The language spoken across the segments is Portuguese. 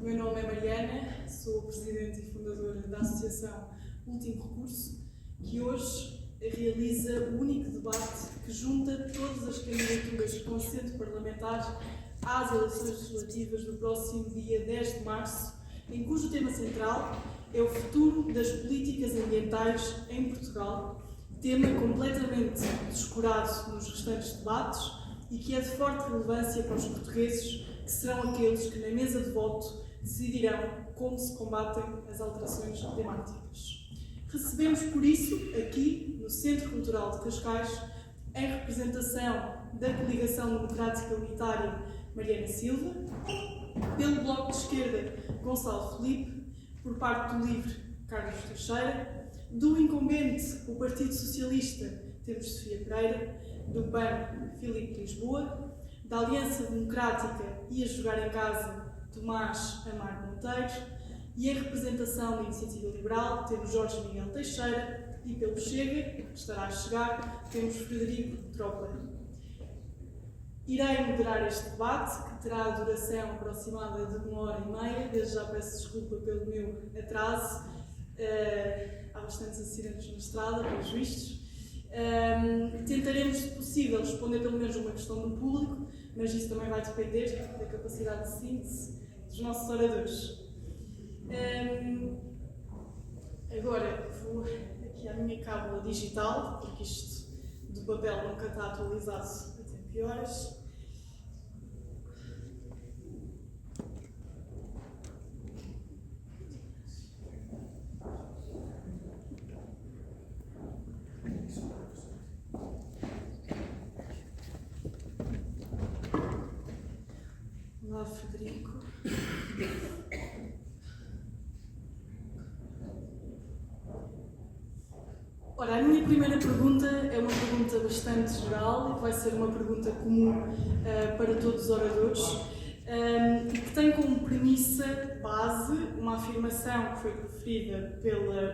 O meu nome é Mariana, sou presidente e fundadora da Associação Último Recurso, que hoje realiza o único debate que junta todas as candidaturas com assento parlamentar às eleições legislativas do próximo dia 10 de março, em cujo tema central é o futuro das políticas ambientais em Portugal, tema completamente descurado nos restantes debates e que é de forte relevância para os portugueses, que serão aqueles que na mesa de voto decidirão como se combatem as alterações climáticas. Recebemos, por isso, aqui no Centro Cultural de Cascais, em representação da Coligação Democrática Unitária Mariana Silva, pelo Bloco de Esquerda Gonçalo Filipe, por parte do LIVRE Carlos Teixeira, do incumbente, o Partido Socialista, temos Sofia Pereira, do PAN, Filipe Lisboa, da Aliança Democrática e a Jogar em Casa, Tomás Amaro Monteiro, e em representação da Iniciativa Liberal temos Jorge Miguel Teixeira e pelo Chega, que estará a chegar, temos Frederico Tropa. Irei moderar este debate, que terá a duração aproximada de 1h30. Desde já peço desculpa pelo meu atraso. Há bastantes acidentes na estrada, pelos vistos. Tentaremos, se possível, responder pelo menos uma questão do público, mas isso também vai depender da capacidade de síntese dos nossos oradores. Agora vou aqui à minha cábula digital, porque isto do papel nunca está atualizado a tempo e horas. Olá, Frederico. Ora, a minha primeira pergunta é uma pergunta bastante geral e que vai ser uma pergunta comum para todos os oradores e que tem como premissa base uma afirmação que foi proferida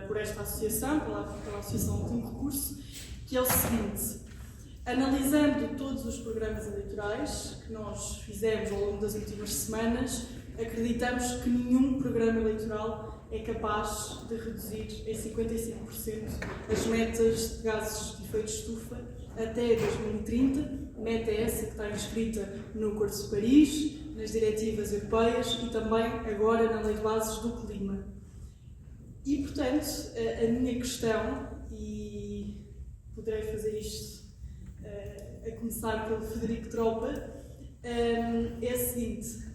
por esta associação, pela Associação Último Recurso, que é o seguinte: analisando todos os programas eleitorais que nós fizemos ao longo das últimas semanas, acreditamos que nenhum programa eleitoral é capaz de reduzir em 55% as metas de gases de efeito de estufa até 2030, meta essa que está inscrita no Acordo de Paris, nas diretivas europeias e também agora na Lei de Bases do Clima. E, portanto, a minha questão, e poderei fazer isto a começar pelo Frederico Tropa, é a seguinte: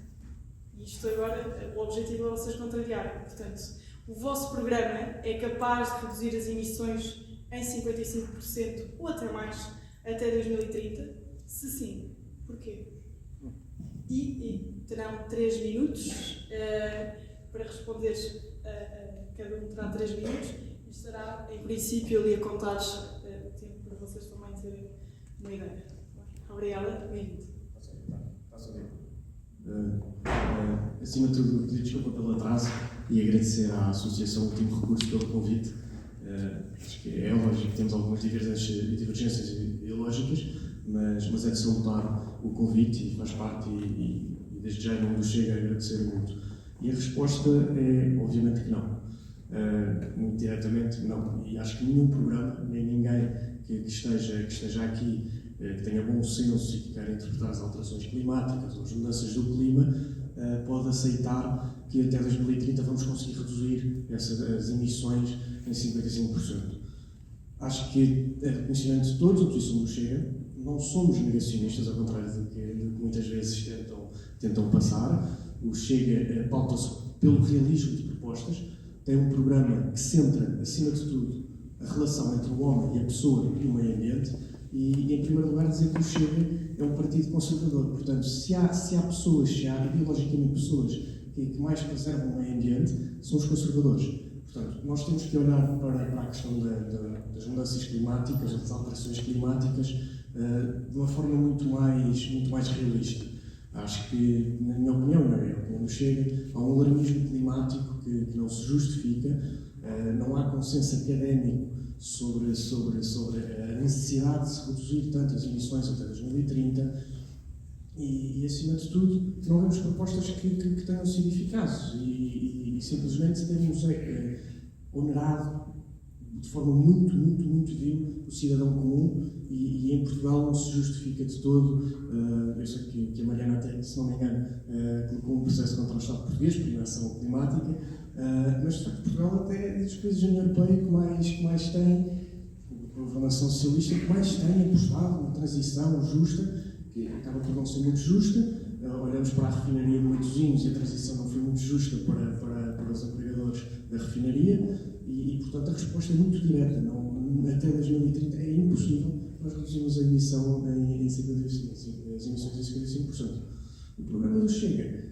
isto agora, o objetivo é vocês contrariarem. Portanto, o vosso programa é capaz de reduzir as emissões em 55% ou até mais até 2030? Se sim, porquê? E terão 3 minutos para responder, cada um terá 3 minutos, e estará, em princípio, ali a contar o tempo para vocês também terem uma ideia. Obrigada, bem-vindo. Acima de tudo, pedir desculpa pelo atraso e agradecer à Associação Último Recurso pelo convite. Acho que é lógico que temos algumas divergências ideológicas, mas é de salutar o convite e faz parte, e desde já não nos chega a agradecer muito. E a resposta é, obviamente, que não. Muito diretamente, não. E acho que nenhum programa, nem ninguém que esteja aqui, que tenha bom senso e que queira interpretar as alterações climáticas ou as mudanças do clima, pode aceitar que até 2030 vamos conseguir reduzir as emissões em 55%. Acho que é reconhecimento de todos, a posição do Chega. Não somos negacionistas, ao contrário do que muitas vezes tentam passar. O Chega pauta-se pelo realismo de propostas, tem um programa que centra, acima de tudo, a relação entre o homem e a pessoa e o meio ambiente. E, em primeiro lugar, dizer que o Chega é um partido conservador. Portanto, se há pessoas, se há ideologicamente pessoas que mais preservam o meio ambiente, são os conservadores. Portanto, nós temos que olhar para a questão das mudanças climáticas, das alterações climáticas, de uma forma muito mais realista. Acho que, na minha opinião, na opinião do Chega, há um alarmismo climático que não se justifica, não há consenso académico sobre a necessidade de se reduzir tanto as emissões até 2030. E acima de tudo, não vemos propostas que tenham sido eficazes e simplesmente temos onerado de forma muito vil o cidadão comum e em Portugal não se justifica de todo. Eu sei que a Mariana até, se não me engano, colocou um processo contra o Estado português por inação climática, mas de facto Portugal até é dos países da União Europeia que mais tem, a governação socialista que mais tem apostado uma transição justa, que acaba por não ser muito justa. Olhamos para a refinaria de Matosinhos e a transição não foi muito justa para os empregadores da refinaria e, portanto, a resposta é muito direta. Até 2030 é impossível nós reduzirmos a emissão as emissões em 55%. O programa do Chega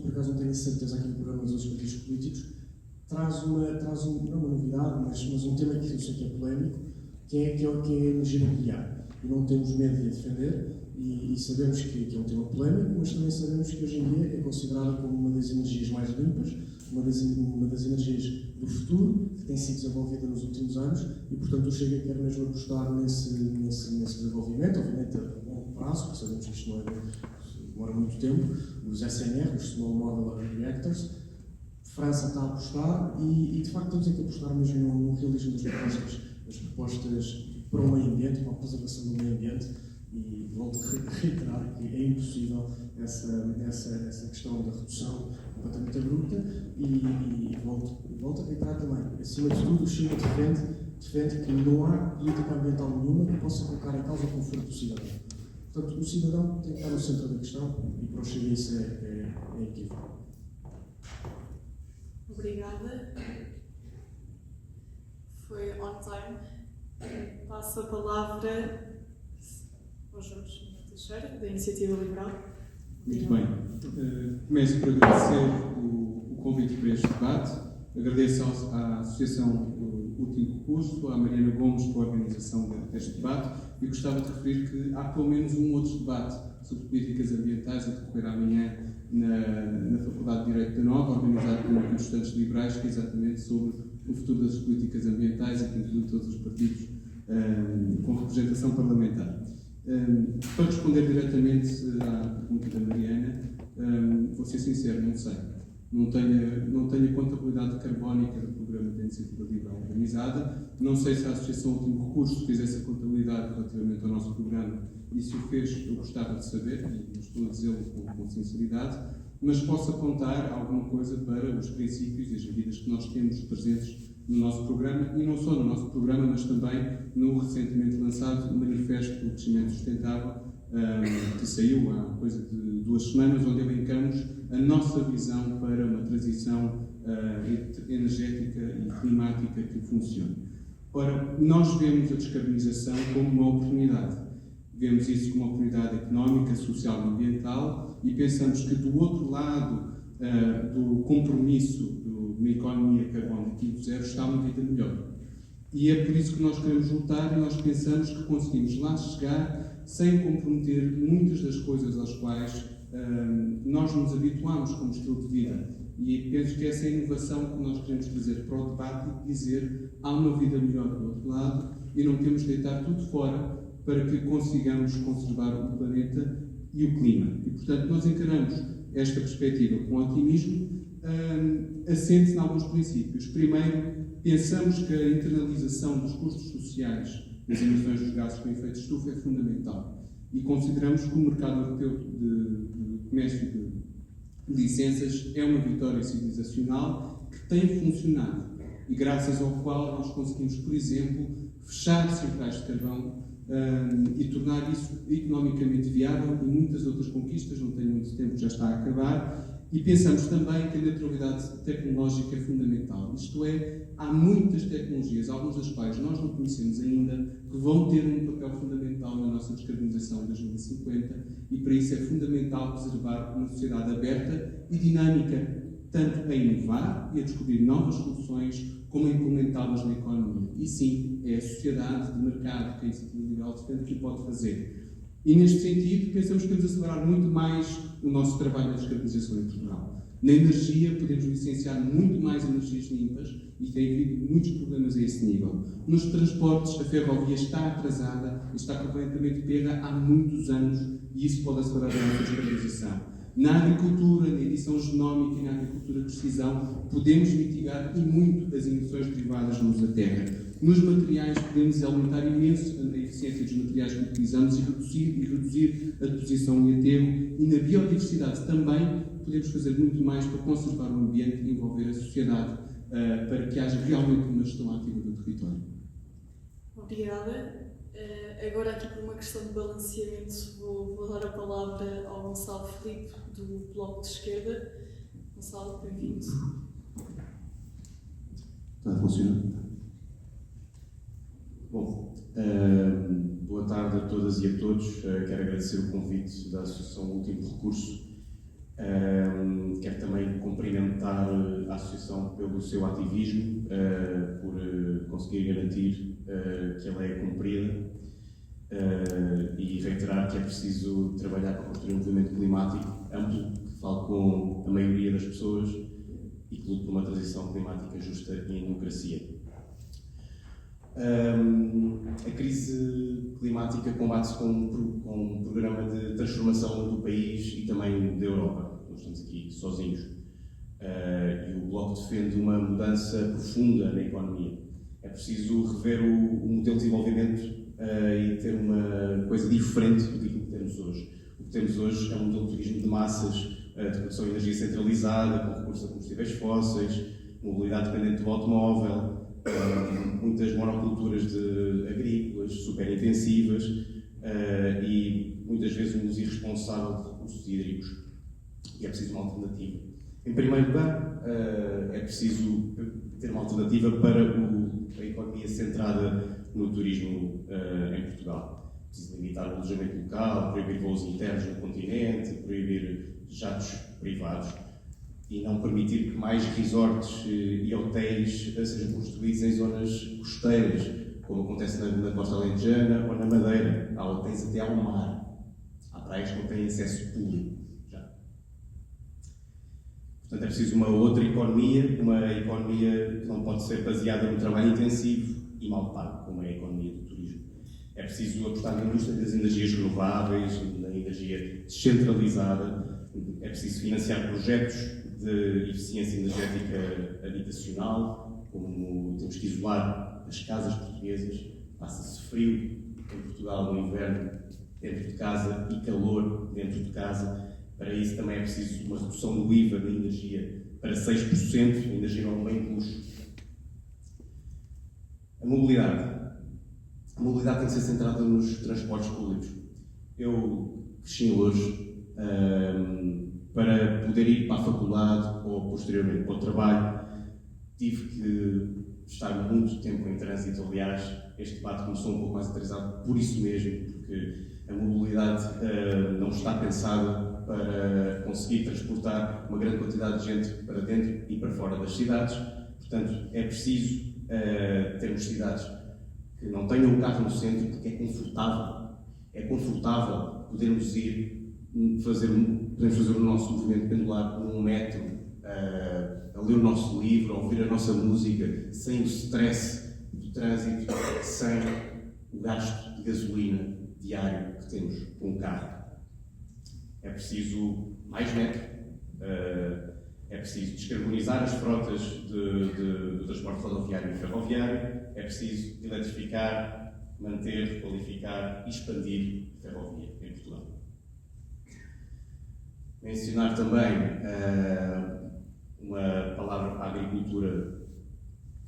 por acaso não tenho certeza aqui no programa dos outros partidos políticos, traz não uma novidade, mas um tema que eu sei que é polémico, que é a energia nuclear. E não temos medo de a defender, e sabemos que é um tema polémico, mas também sabemos que hoje em dia é considerada como uma das energias mais limpas, uma das energias do futuro, que tem sido desenvolvida nos últimos anos, e portanto o Chega quer mesmo apostar nesse desenvolvimento, obviamente a longo prazo, porque sabemos que isto não demora muito tempo, os SMR, os Small Modular Reactors. França está a apostar e de facto temos que apostar mesmo no realismo das propostas para o meio ambiente, para a preservação do meio ambiente, e volto a reiterar que é impossível essa questão da redução completamente abrupta e volto a reiterar também, acima de tudo o Chega defende que não há política ambiental nenhuma que possa colocar em causa o conforto do cidadão. Portanto, o cidadão tem que estar no centro da questão e para o Chega isso é equívoco. Obrigada. Foi on time. Passo a palavra ao Jorge Teixeira, da Iniciativa Liberal. Muito bem. Começo por agradecer o convite para este debate. Agradeço à Associação Último Recurso, à Mariana Gomes, pela organização deste debate, e gostava de referir que há pelo menos um outro debate sobre políticas ambientais a decorrer amanhã na Faculdade de Direito da Nova, organizado por um dos estudantes liberais, que é exatamente sobre o futuro das políticas ambientais e que inclui todos os partidos com representação parlamentar. Para responder diretamente à pergunta da Mariana, vou ser sincero, não sei. Não tenho a contabilidade carbónica do programa da Iniciativa Liberal organizada. Não sei se a Associação Último Recurso fez essa contabilidade relativamente ao nosso programa, e se o fez, eu gostava de saber, e estou a dizê-lo com sinceridade, mas posso apontar alguma coisa para os princípios e as medidas que nós temos presentes no nosso programa, e não só no nosso programa, mas também no recentemente lançado Manifesto pelo Crescimento Sustentável, que saiu há coisa de 2 semanas, onde elencamos a nossa visão para uma transição energética e climática que funcione. Ora, nós vemos a descarbonização como uma oportunidade. Vemos isso como uma oportunidade económica, social e ambiental, e pensamos que do outro lado do compromisso de uma economia carbono ativo zero está uma vida melhor. E é por isso que nós queremos lutar, e nós pensamos que conseguimos lá chegar sem comprometer muitas das coisas às quais nós nos habituamos como estilo de vida. E penso que essa é a inovação que nós queremos trazer para o debate e dizer há uma vida melhor do outro lado e não temos de deitar tudo fora para que consigamos conservar o planeta e o clima. E, portanto, nós encaramos esta perspectiva com otimismo, assente em alguns princípios. Primeiro, pensamos que a internalização dos custos sociais das emissões dos gases com efeito de estufa é fundamental. E consideramos que o mercado europeu de comércio de licenças é uma vitória civilizacional que tem funcionado e graças ao qual nós conseguimos, por exemplo, fechar centrais de carvão e tornar isso economicamente viável, e muitas outras conquistas, não tenho muito tempo, já está a acabar. E pensamos também que a neutralidade tecnológica é fundamental. Isto é, há muitas tecnologias, algumas das quais nós não conhecemos ainda, que vão ter um papel fundamental na nossa descarbonização em 2050, e para isso é fundamental preservar uma sociedade aberta e dinâmica, tanto a inovar e a descobrir novas soluções, como a implementá-las na economia. E sim, é a sociedade de mercado que a Iniciativa Liberal defende que pode fazer. E neste sentido, pensamos que temos de acelerar muito mais o nosso trabalho na descarbonização em Portugal. Na energia, podemos licenciar muito mais energias limpas e tem havido muitos problemas a esse nível. Nos transportes, a ferrovia está atrasada e está completamente pega há muitos anos e isso pode acelerar a nossa descarbonização. Na agricultura, na edição genómica e na agricultura de precisão, podemos mitigar e muito as emissões derivadas da luz da terra. Nos materiais, podemos aumentar imenso a eficiência dos materiais que utilizamos e reduzir a deposição em aterro. E na biodiversidade também podemos fazer muito mais para conservar o ambiente e envolver a sociedade para que haja realmente uma gestão ativa do território. Obrigada. Agora, aqui por uma questão de balanceamento, vou dar a palavra ao Gonçalo Filipe, do Bloco de Esquerda. Gonçalo, bem-vindo. Está a funcionar? Bom, boa tarde a todas e a todos. Quero agradecer o convite da Associação Último Recurso. Quero também cumprimentar a Associação pelo seu ativismo, por conseguir garantir que a lei é cumprida e reiterar que é preciso trabalhar para construir um movimento climático amplo, que fale com a maioria das pessoas e que lute por uma transição climática justa e em democracia. A crise climática combate-se com um programa de transformação do país e também da Europa. Nós estamos aqui sozinhos. E o Bloco defende uma mudança profunda na economia. É preciso rever o modelo de desenvolvimento e ter uma coisa diferente do que temos hoje. O que temos hoje é um modelo de turismo de massas, de produção de energia centralizada, com recurso a combustíveis fósseis, mobilidade dependente do automóvel, muitas monoculturas agrícolas super intensivas e muitas vezes um uso irresponsável de recursos hídricos. E é preciso uma alternativa. Em primeiro lugar, é preciso ter uma alternativa para a economia centrada no turismo em Portugal. É preciso limitar o alojamento local, proibir voos internos no continente, proibir jatos privados e não permitir que mais resorts e hotéis sejam construídos em zonas costeiras, como acontece na costa alentejana ou na Madeira. Há hotéis até ao mar. Há praias que não têm acesso público. Portanto, é preciso uma outra economia, uma economia que não pode ser baseada no trabalho intensivo e mal pago, como é a economia do turismo. É preciso apostar na indústria das energias renováveis, na energia descentralizada. É preciso financiar projetos de eficiência energética habitacional, como temos que isolar as casas portuguesas. Passa-se frio em Portugal no inverno dentro de casa e calor dentro de casa. Para isso também é preciso uma redução do IVA da energia para 6%, a energia não é um bem de luxo. A mobilidade. A mobilidade tem que ser centrada nos transportes públicos. Eu cresci hoje para poder ir para a faculdade ou posteriormente para o trabalho. Tive que estar muito tempo em trânsito. Aliás, este debate começou um pouco mais atrasado por isso mesmo, porque a mobilidade não está pensada para conseguir transportar uma grande quantidade de gente para dentro e para fora das cidades. Portanto, é preciso termos cidades que não tenham o carro no centro, porque é confortável. É confortável podermos podemos fazer o nosso movimento pendular num metro, a ler o nosso livro, a ouvir a nossa música, sem o stress do trânsito, sem o gasto de gasolina diário que temos com o carro. É preciso mais metro, é preciso descarbonizar as frotas do transporte rodoviário e ferroviário, é preciso eletrificar, manter, qualificar e expandir a ferrovia em Portugal. Mencionar também uma palavra para a agricultura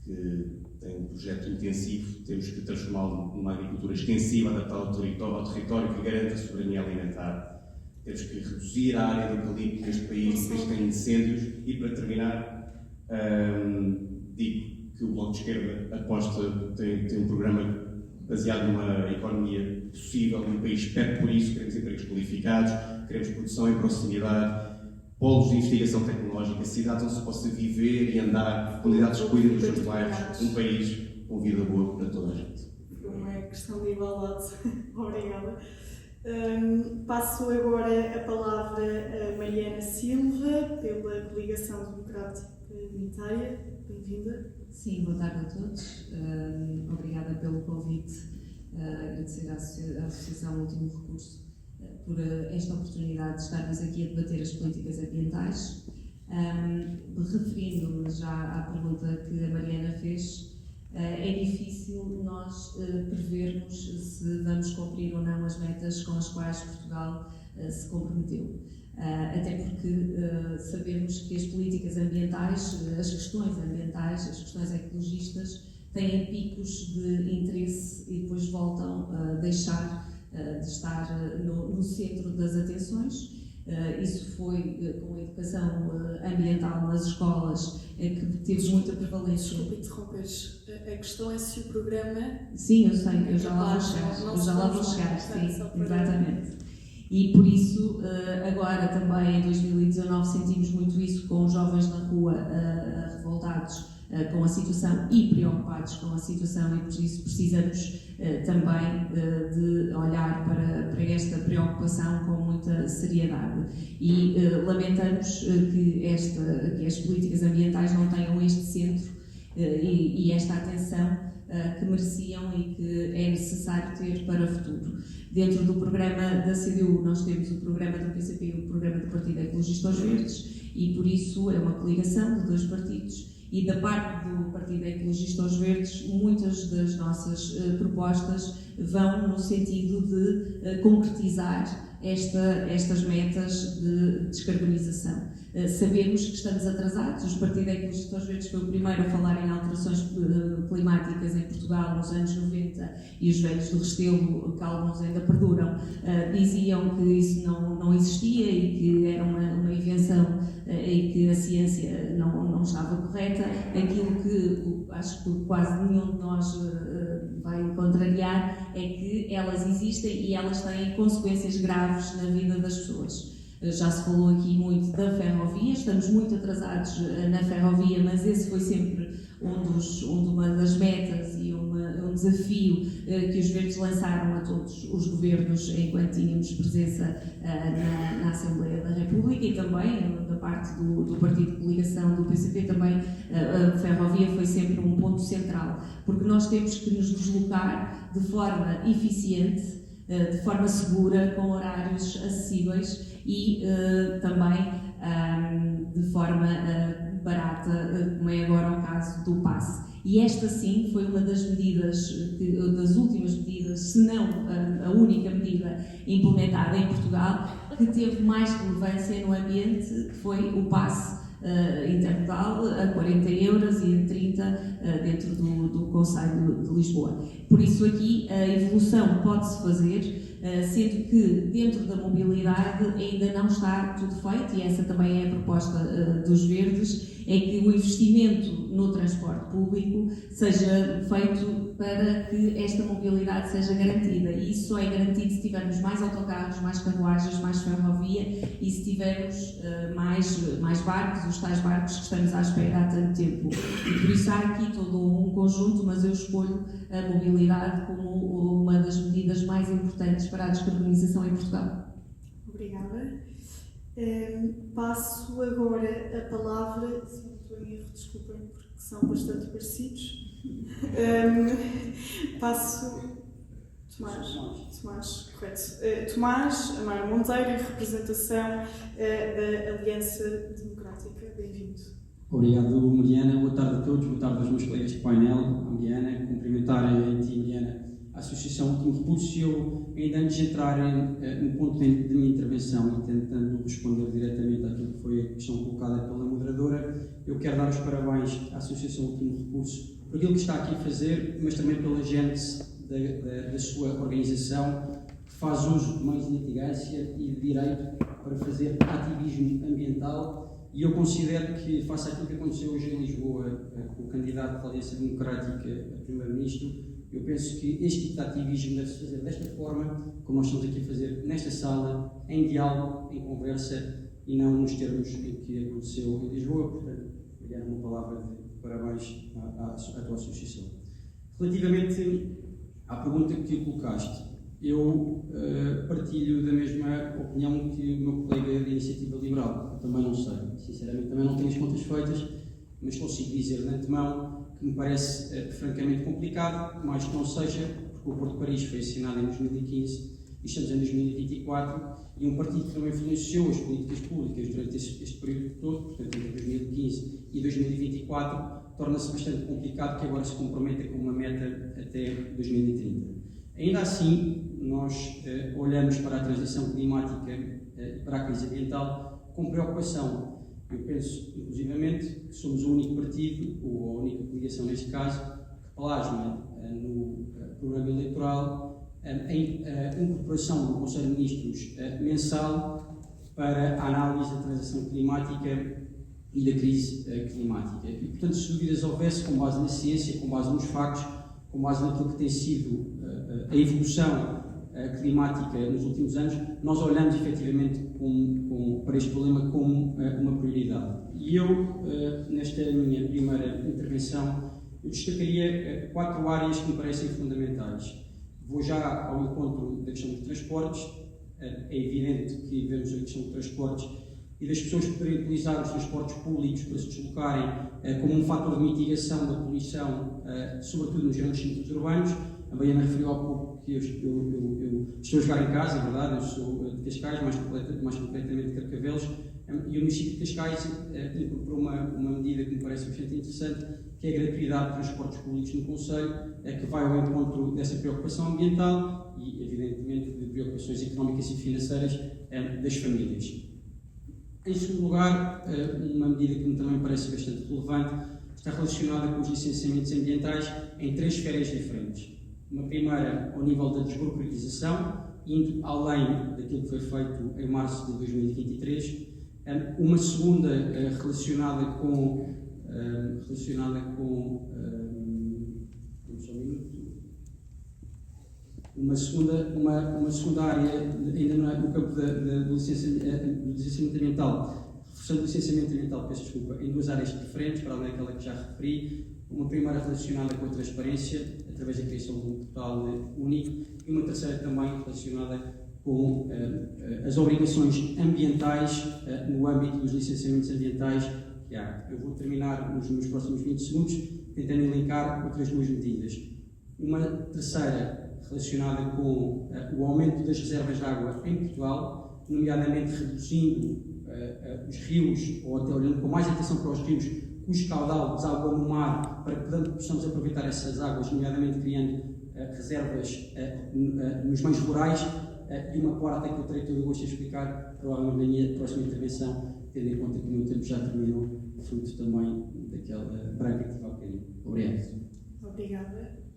que tem um projeto intensivo. Temos que transformá-lo numa agricultura extensiva, adaptada ao território que garanta a soberania alimentar. Temos que reduzir a área de eucalipto neste país tem incêndios. E para terminar, digo que o Bloco de Esquerda aposta, tem um programa baseado numa economia possível, num país perto por isso. Queremos empregos qualificados, queremos produção em proximidade, polos de investigação tecnológica, cidades onde se possa viver e andar, comunidades que cuidem dos seus bairros, um país com vida boa para toda a gente. Não é questão de igualdade. Obrigada. Passo agora a palavra a Mariana Silva, pela Coligação Democrática Unitária. Bem-vinda. Sim, boa tarde a todos. Obrigada pelo convite. Agradecer à Associação Último Recurso por esta oportunidade de estarmos aqui a debater as políticas ambientais. Referindo-me já à pergunta que a Mariana fez, é difícil nós prevermos se vamos cumprir ou não as metas com as quais Portugal se comprometeu. Até porque sabemos que as políticas ambientais, as questões ambientais, as questões ecologistas, têm picos de interesse e depois voltam a deixar de estar no centro das atenções. Isso foi com a educação ambiental nas escolas, que teve muita prevalência. Desculpe interromperes. A questão é se o programa... Sim, eu sei, eu já lá vou chegar, sim, exatamente. E por isso, agora também em 2019 sentimos muito isso com os jovens na rua revoltados com a situação e preocupados com a situação, e por isso precisamos também de olhar para esta preocupação com muita seriedade. E lamentamos que as políticas ambientais não tenham este centro e esta atenção que mereciam e que é necessário ter para o futuro. Dentro do programa da CDU nós temos o programa do PCP e o programa do Partido Ecologista aos Verdes, e por isso é uma coligação de dois partidos, e da parte do Partido Ecologista aos Verdes muitas das nossas propostas vão no sentido de concretizar estas metas de descarbonização. Sabemos que estamos atrasados. O Partido Ecologista aos Verdes foi o primeiro a falar em alterações climáticas em Portugal nos anos 90, e os velhos do Restelo, que alguns ainda perduram, diziam que isso não existia e que era uma invenção e que a ciência não estava correta. Aquilo que acho que quase nenhum de nós vai contrariar é que elas existem e elas têm consequências graves na vida das pessoas. Já se falou aqui muito da ferrovia, estamos muito atrasados na ferrovia, mas esse foi sempre uma das metas e um desafio que os Verdes lançaram a todos os governos enquanto tínhamos presença na Assembleia da República, e também da parte do Partido de Coligação do PCP também a ferrovia foi sempre um ponto central, porque nós temos que nos deslocar de forma eficiente, de forma segura, com horários acessíveis e também de forma barata, como é agora o caso do passe. E esta sim foi uma das últimas medidas, se não a única medida implementada em Portugal, que teve mais relevância no ambiente, que foi o passe intermodal a 40 euros e a 30 dentro do Conselho de Lisboa. Por isso aqui a evolução pode-se fazer, sendo que dentro da mobilidade ainda não está tudo feito, e essa também é a proposta dos Verdes, é que o investimento no transporte público seja feito para que esta mobilidade seja garantida, e isso só é garantido se tivermos mais autocarros, mais carruagens, mais ferrovia e se tivermos mais barcos, os tais barcos que estamos à espera há tanto tempo. E por isso há aqui todo um conjunto, mas eu escolho a mobilidade como uma das medidas mais importantes para a descarbonização em Portugal. Obrigada. Passo agora a palavra, se não estou em erro, desculpem, porque são bastante parecidos. Passo Tomás, correto. Tomás Amaro Monteiro, em representação da Aliança Democrática. Bem-vindo. Obrigado, Mariana. Boa tarde a todos. Boa tarde aos meus colegas de painel. A Mariana, cumprimentar a ti, Mariana, a Associação Último Recurso. Eu, ainda antes de entrar no ponto de minha intervenção e tentando responder diretamente àquilo que foi a questão colocada pela moderadora, eu quero dar os parabéns à Associação Último Recurso por aquilo que está aqui a fazer, mas também pela gênese da sua organização, que faz uso de meios de litigância e de direito para fazer ativismo ambiental. E eu considero que, face àquilo que aconteceu hoje em Lisboa, com o candidato da Aliança Democrática a Primeiro-Ministro, eu penso que este tipo de ativismo deve-se fazer desta forma, como nós estamos aqui a fazer nesta sala, em diálogo, em conversa, e não nos termos em que aconteceu em Lisboa. Portanto, vou dar uma palavra de parabéns à tua associação. Relativamente à pergunta que colocaste, Eu partilho da mesma opinião que o meu colega da Iniciativa Liberal. Eu também não sei, sinceramente, também não tenho as contas feitas, mas consigo dizer de antemão que me parece francamente complicado, mais que não seja, porque o Acordo de Paris foi assinado em 2015 e estamos em 2024, e um partido que também influenciou as políticas públicas durante este período todo, portanto entre 2015 e 2024, torna-se bastante complicado que agora se comprometa com uma meta até 2030. Ainda assim, nós olhamos para a transição climática e para a crise ambiental com preocupação. Eu penso, inclusivamente, que somos o único partido, ou a única coligação neste caso, que plasma no programa eleitoral a incorporação do Conselho de Ministros mensal para a análise da transição climática e da crise climática. E, portanto, se dúvidas houvesse, com base na ciência, com base nos factos, com base naquilo que tem sido a evolução climática nos últimos anos, nós olhamos efetivamente para este problema como uma prioridade. E eu, nesta minha primeira intervenção, eu destacaria 4 áreas que me parecem fundamentais. Vou já ao encontro da questão dos transportes. É evidente que vemos a questão dos transportes e das pessoas poderem utilizar os transportes públicos para se deslocarem como um fator de mitigação da poluição, sobretudo nos grandes centros urbanos. A Baiana referiu há pouco que eu estou a jogar em casa, é verdade, eu sou de Cascais, mais concretamente de Carcavelos, e o município de Cascais incorporou uma medida que me parece bastante interessante, que é a gratuidade de transportes públicos no concelho, que vai ao encontro dessa preocupação ambiental e, evidentemente, de preocupações económicas e financeiras das famílias. Em segundo lugar, uma medida que me também parece bastante relevante está relacionada com os licenciamentos ambientais em 3 esferas diferentes. Uma primeira, ao nível da desburocratização, indo além daquilo que foi feito em março de 2023. Uma segunda, relacionada com uma segunda área, ainda no campo do licenciamento ambiental, reforçando o licenciamento ambiental, peço desculpa, em 2 áreas diferentes, para além daquela que já referi. Uma primeira relacionada com a transparência, através da criação de um portal único, e uma terceira também relacionada com as obrigações ambientais no âmbito dos licenciamentos ambientais que há. Eu vou terminar nos meus próximos 20 segundos tentando elencar outras 2 medidas. Uma terceira relacionada com o aumento das reservas de água em Portugal, nomeadamente reduzindo os rios, ou até olhando com mais atenção para os rios, cujo caudal deságua no mar, para que possamos aproveitar essas águas, nomeadamente criando reservas nos meios rurais, e uma quarta que eu terei todo o gosto de explicar, provavelmente na minha próxima intervenção, tendo em conta que o meu tempo já terminou, fruto também daquela branca que tive há bocadinho. Obrigado. Obrigada.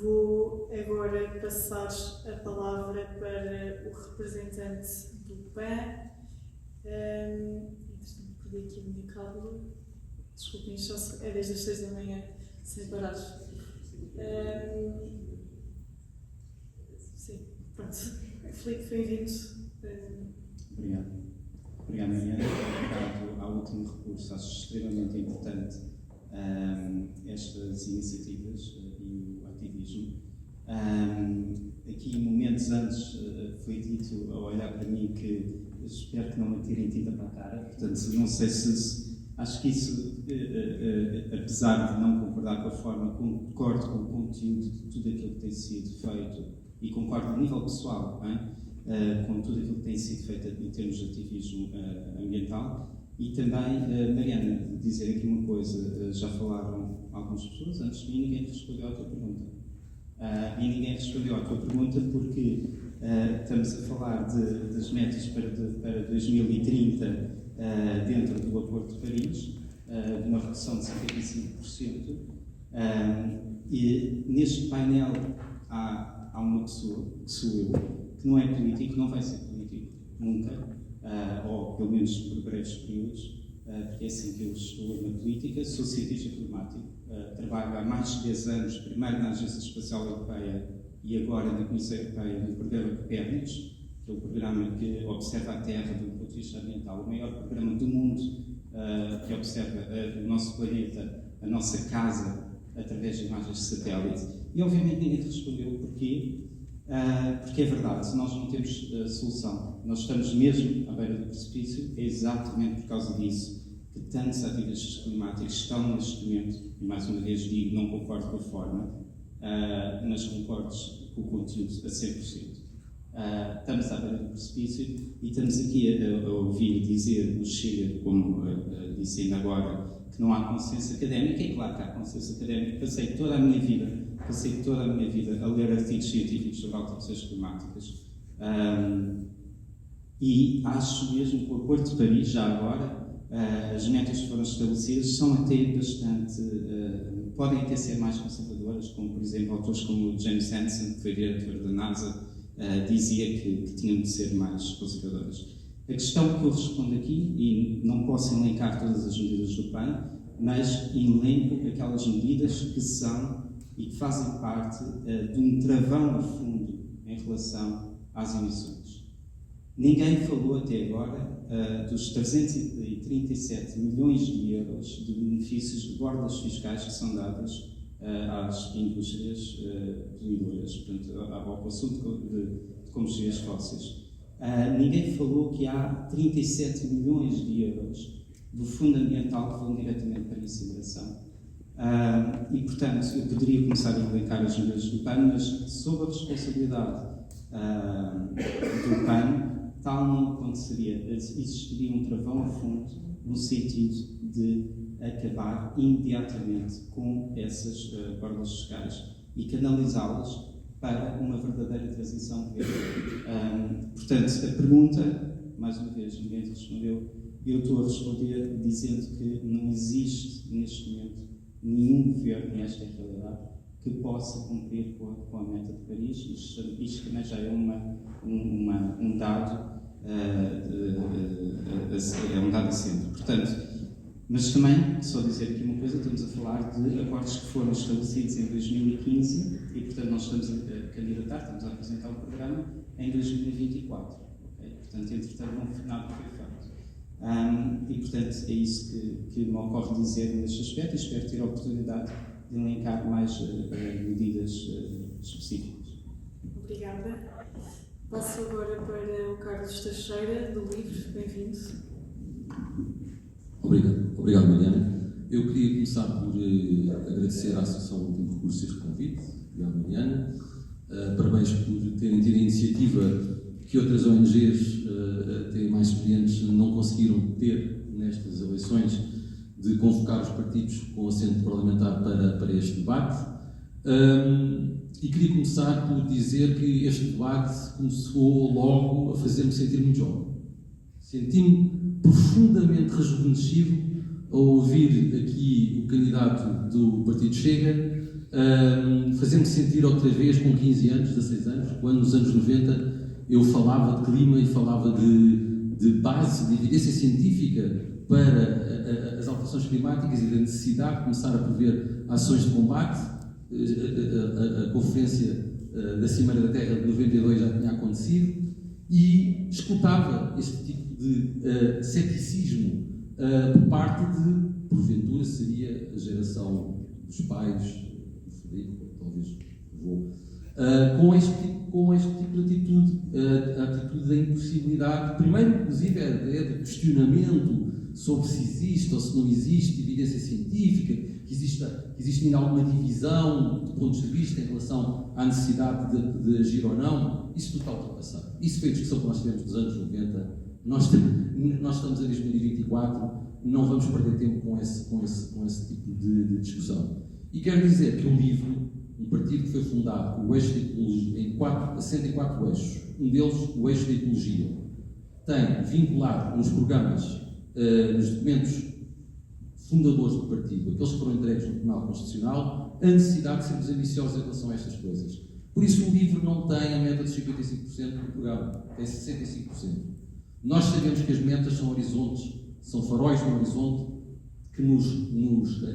Vou agora passar a palavra para o representante do PAN. Perdi aqui a minha cábula. Desculpem, só é desde as 6 da manhã, sem parar. Sim, pronto. Filipe, bem-vindo. Obrigado. Obrigado, Mariana. Obrigado ao último recurso. Acho extremamente importante estas iniciativas e o ativismo. Aqui, momentos antes, foi dito, a olhar para mim, que espero que não me tirem tinta para a cara. Portanto, não sei se acho que isso, apesar de não concordar com a forma, concordo com o conteúdo de tudo aquilo que tem sido feito e concordo a nível pessoal, com tudo aquilo que tem sido feito em termos de ativismo ambiental. E também, Mariana, dizer aqui uma coisa, já falaram algumas pessoas antes de mim, ninguém respondeu à tua pergunta. E ninguém respondeu à tua pergunta porque estamos a falar das metas para 2030 dentro do Acordo de Paris, de uma redução de 55%. E neste painel há uma pessoa, que sou eu, que não é político, não vai ser político nunca, ou pelo menos por breves períodos, porque é assim que eu estou na política. Sou cientista climático, trabalho há mais de 10 anos, primeiro na Agência Espacial Europeia e agora na Comissão Europeia, no programa Copernicus, que é o programa que observa a Terra do ponto de vista ambiental, o maior programa do mundo que observa o nosso planeta, a nossa casa, através de imagens de satélite. E obviamente ninguém te respondeu porquê. Porque é verdade, nós não temos solução. Nós estamos mesmo à beira do precipício, é exatamente por causa disso que tantos ativistas climáticos estão neste momento, e mais uma vez digo, não concordo com a forma, mas concordo com o conteúdo a 100%. Estamos à beira do precipício e estamos aqui a ouvir dizer o Chega, como disse ainda agora, que não há consenso académico. É claro que há consenso académico. Passei toda a minha vida a ler artigos científicos sobre alterações climáticas e acho mesmo que o Acordo de Paris, já agora, as metas que foram estabelecidas são até bastante, podem até ser mais conservadoras, como por exemplo autores como o James Hansen, que foi diretor da NASA, dizia que tinham de ser mais conservadoras. A questão que eu respondo aqui, e não posso elencar todas as medidas do PAN, mas elenco aquelas medidas que são e que fazem parte de um travão a fundo em relação às emissões. Ninguém falou até agora dos 337 milhões de euros de benefícios de bordas fiscais que são dadas às indústrias poluidoras, portanto, ao consumo de combustíveis fósseis. Ninguém falou que há 37 milhões de euros do Fundo Ambiental que vão diretamente para a incineração. E, portanto, eu poderia começar a elencar as medidas do PAN, mas sob a responsabilidade do PAN, tal não aconteceria, existiria um travão a fundo no sentido de acabar imediatamente com essas bordas fiscais e canalizá-las para uma verdadeira transição verde. Portanto, a pergunta, mais uma vez, ninguém te respondeu, eu estou a responder dizendo que não existe neste momento nenhum governo, e esta é a realidade, que possa cumprir com a meta de Paris. Isto também já é um dado, é um dado assente. Portanto, mas também, só dizer aqui uma coisa, estamos a falar de acordos que foram estabelecidos em 2015 e, portanto, nós estamos a candidatar, estamos a apresentar o programa em 2024. Okay? Portanto, entretanto, nada foi feito. E, portanto, é isso que me ocorre dizer neste aspecto e espero ter a oportunidade de elencar mais medidas específicas. Obrigada. Passo agora para o Carlos Teixeira, do LIVRE. Bem-vindo. Obrigado, Mariana. Eu queria começar por agradecer à Associação Último Recurso este convite. Obrigado, Mariana. Parabéns por terem tido a iniciativa que outras ONGs, até mais experientes, não conseguiram ter nestas eleições, de convocar os partidos com assento parlamentar para este debate. E queria começar por dizer que este debate começou logo a fazer-me sentir muito jovem. Senti-me profundamente rejuvenescido a ouvir aqui o candidato do Partido Chega fazer-me sentir outra vez com 15 anos, 16 anos, quando nos anos 90 eu falava de clima e falava de base, de evidência científica para as alterações climáticas e da necessidade de começar a prever ações de combate. A conferência da Cimeira da Terra de 92 já tinha acontecido e escutava este tipo de ceticismo por parte de, porventura, seria a geração dos pais do Frederico, talvez vou, com este tipo de atitude, a atitude da impossibilidade, primeiro, inclusive, a ideia de questionamento sobre se existe ou se não existe evidência científica, que existe ainda alguma divisão de pontos de vista em relação à necessidade de agir ou não. Isso tudo está ultrapassado. Isso foi a discussão que nós tivemos nos anos 90. Nós estamos em 2024, não vamos perder tempo com esse tipo de discussão. E quero dizer que o LIVRE, um partido que foi fundado com o eixo de ecologia, assenta em 4 eixos. Um deles, o eixo de ecologia, tem vinculado nos programas, nos documentos fundadores do partido, aqueles que foram entregues no Tribunal Constitucional, a necessidade de sermos ambiciosos em relação a estas coisas. Por isso o LIVRE não tem a meta de 55% no programa, tem 65%. Nós sabemos que as metas são horizontes, são faróis no horizonte que nos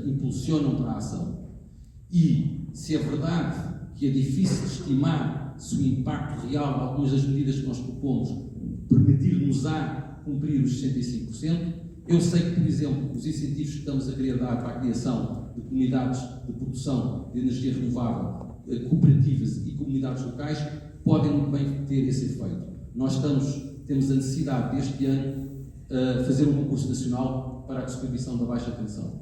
impulsionam para a ação. E se é verdade que é difícil estimar se o impacto real de algumas das medidas que nós propomos permitir-nos-á cumprir os 65%, eu sei que, por exemplo, os incentivos que estamos a querer dar para a criação de comunidades de produção de energia renovável cooperativas e comunidades locais podem muito bem ter esse efeito. Nós temos a necessidade deste ano fazer um concurso nacional para a distribuição da baixa tensão.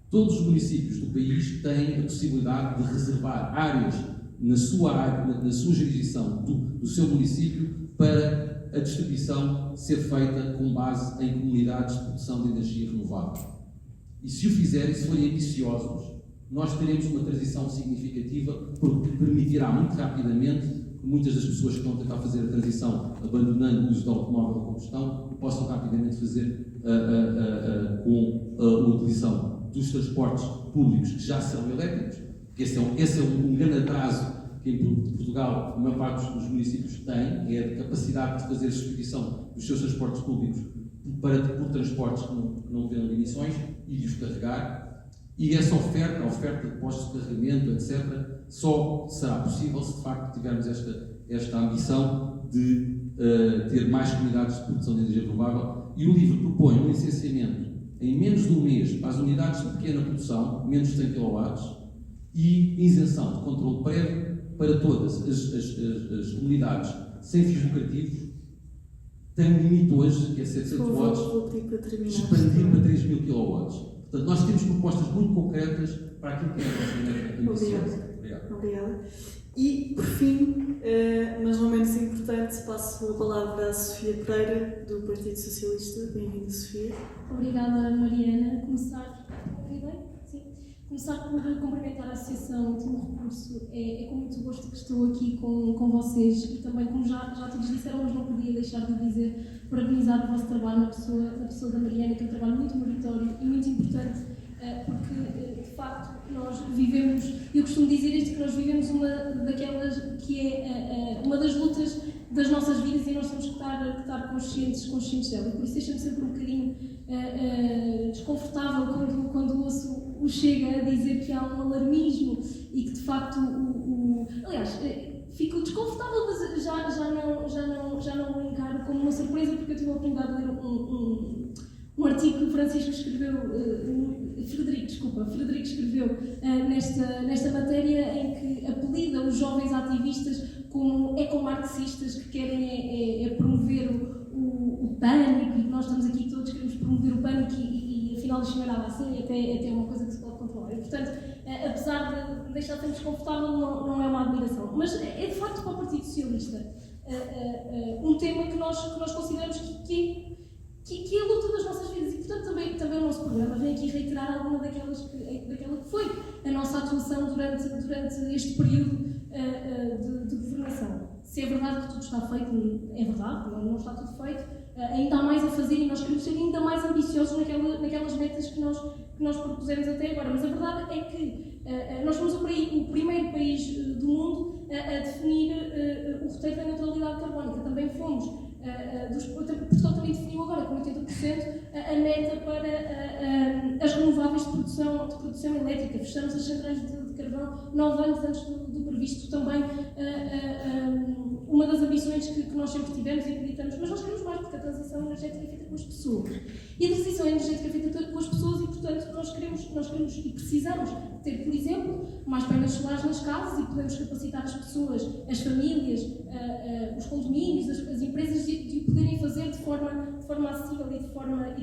Todos os municípios do país têm a possibilidade de reservar áreas na sua jurisdição do seu município para a distribuição ser feita com base em comunidades de produção de energia renovável. E se o fizerem, se forem ambiciosos, nós teremos uma transição significativa, porque permitirá muito rapidamente que muitas das pessoas que estão a tentar fazer a transição, abandonando o uso do automóvel a combustão, possam rapidamente fazer com a utilização dos transportes públicos que já são elétricos, que esse é um grande atraso que em Portugal a maior parte dos municípios tem, é a capacidade de fazer a substituição dos seus transportes públicos por transportes que não tenham emissões e de os carregar. E essa oferta, a oferta de postos de carregamento, etc., só será possível se de facto tivermos esta ambição de ter mais comunidades de produção de energia renovável. E o livro propõe um licenciamento em menos de um mês para as unidades de pequena produção, menos de 100 kW, e isenção de controle prévio para todas as comunidades sem fins lucrativos. Tem um limite hoje, que é 700 watts, expandir para 3.000 kW. Portanto, nós temos propostas muito concretas para aquilo que é a nossa energia. Obrigada. E, por fim, mas não menos importante, passo a palavra à Sofia Pereira, do Partido Socialista. Bem-vinda, Sofia. Obrigada, Mariana. Começar por cumprimentar a Associação Último Recurso. É com muito gosto que estou aqui com vocês e também, como já todos disseram, mas não podia deixar de dizer, parabenizar o vosso trabalho na pessoa da Mariana, que é um trabalho muito meritório e muito importante, porque, de facto, nós vivemos, eu costumo dizer isto, que nós vivemos uma daquelas que é uma das lutas das nossas vidas e nós temos que estar conscientes dela. E por isso deixa-me sempre um bocadinho desconfortável quando ouço o Chega a dizer que há um alarmismo e que, de facto, aliás, fico desconfortável, mas já não o encaro como uma surpresa, porque eu tive a oportunidade de ler um artigo que o Francisco escreveu, Frederico escreveu nesta matéria, em que apelida os jovens ativistas como ecomarxistas que querem promover o pânico, e nós estamos aqui todos, queremos promover o pânico e afinal deixa nada assim, até é uma coisa que se pode controlar. E, portanto, apesar de deixar de desconfortável, não é uma admiração. Mas é de facto para o Partido Socialista um tema que nós consideramos que é a luta das nossas vidas, e portanto também o nosso programa vem aqui reiterar alguma daquela que foi a nossa atuação durante este período de governação. Se é verdade que tudo está feito, é verdade, não está tudo feito, ainda há mais a fazer e nós queremos ser ainda mais ambiciosos naquelas metas que nós propusemos até agora, mas a verdade é que nós fomos o primeiro país do mundo a definir o roteiro da neutralidade carbónica. Também fomos Portugal também definiu agora com 80% a meta para as renováveis de produção elétrica. Fechamos as centrais de carvão 9 anos antes do previsto. Também uma das ambições que nós sempre tivemos e acreditamos, mas nós queremos mais, porque a transição energética é feita com as pessoas. E a transição energética é feita com as pessoas e, portanto, nós queremos e precisamos ter, por exemplo, mais painéis solares nas casas e podemos capacitar as pessoas, as famílias, os condomínios, as empresas de o poderem fazer de forma acessível e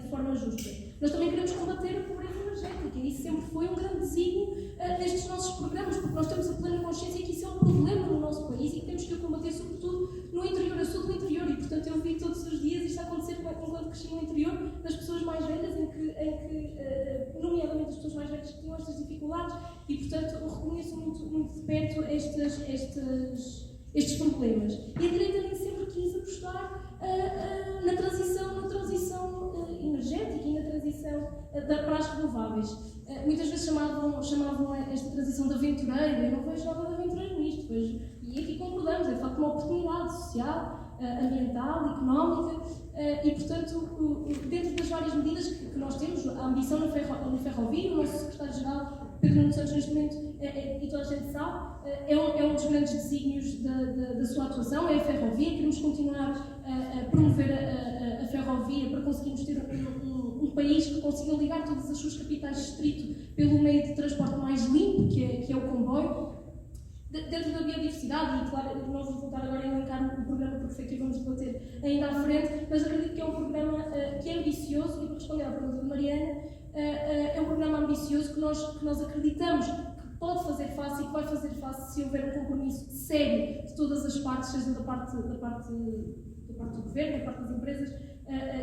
de forma justa. Nós também queremos combater a pobreza energética e isso sempre foi um grande desígnio destes nossos programas, porque nós temos a plena consciência que isso é um problema no nosso país e que temos que o combater, sobretudo no interior. Eu sou do interior e, portanto, eu vi todos os dias isto acontecer enquanto cresci no interior, das pessoas mais velhas, em que nomeadamente as pessoas mais velhas que tinham estas dificuldades e, portanto, eu reconheço muito de perto estes problemas. E a direita nem sempre quis apostar na transição energética e na transição para as renováveis. Muitas vezes chamavam esta transição de aventureira. Eu não vejo nada de aventureiro nisto. E aqui concordamos, é de facto uma oportunidade social, ambiental, económica e, portanto, dentro das várias medidas que nós temos, a ambição na ferrovia, o nosso secretário-geral, Pedro Nuno Santos, neste momento, e toda a gente sabe, é um dos grandes desígnios da sua atuação, é a ferrovia. Queremos continuar a promover a ferrovia para conseguirmos ter um país que consiga ligar todas as suas capitais de distrito pelo meio de transporte mais limpo, que é o comboio. Dentro da biodiversidade, e claro, nós vamos voltar agora a elencar o programa perfeito e vamos debater ainda à frente, mas acredito que é um programa que é ambicioso, e para responder à pergunta de Mariana, é um programa ambicioso que nós acreditamos que pode fazer face e que vai fazer face se houver um compromisso sério de todas as partes, seja da parte do governo, da parte das empresas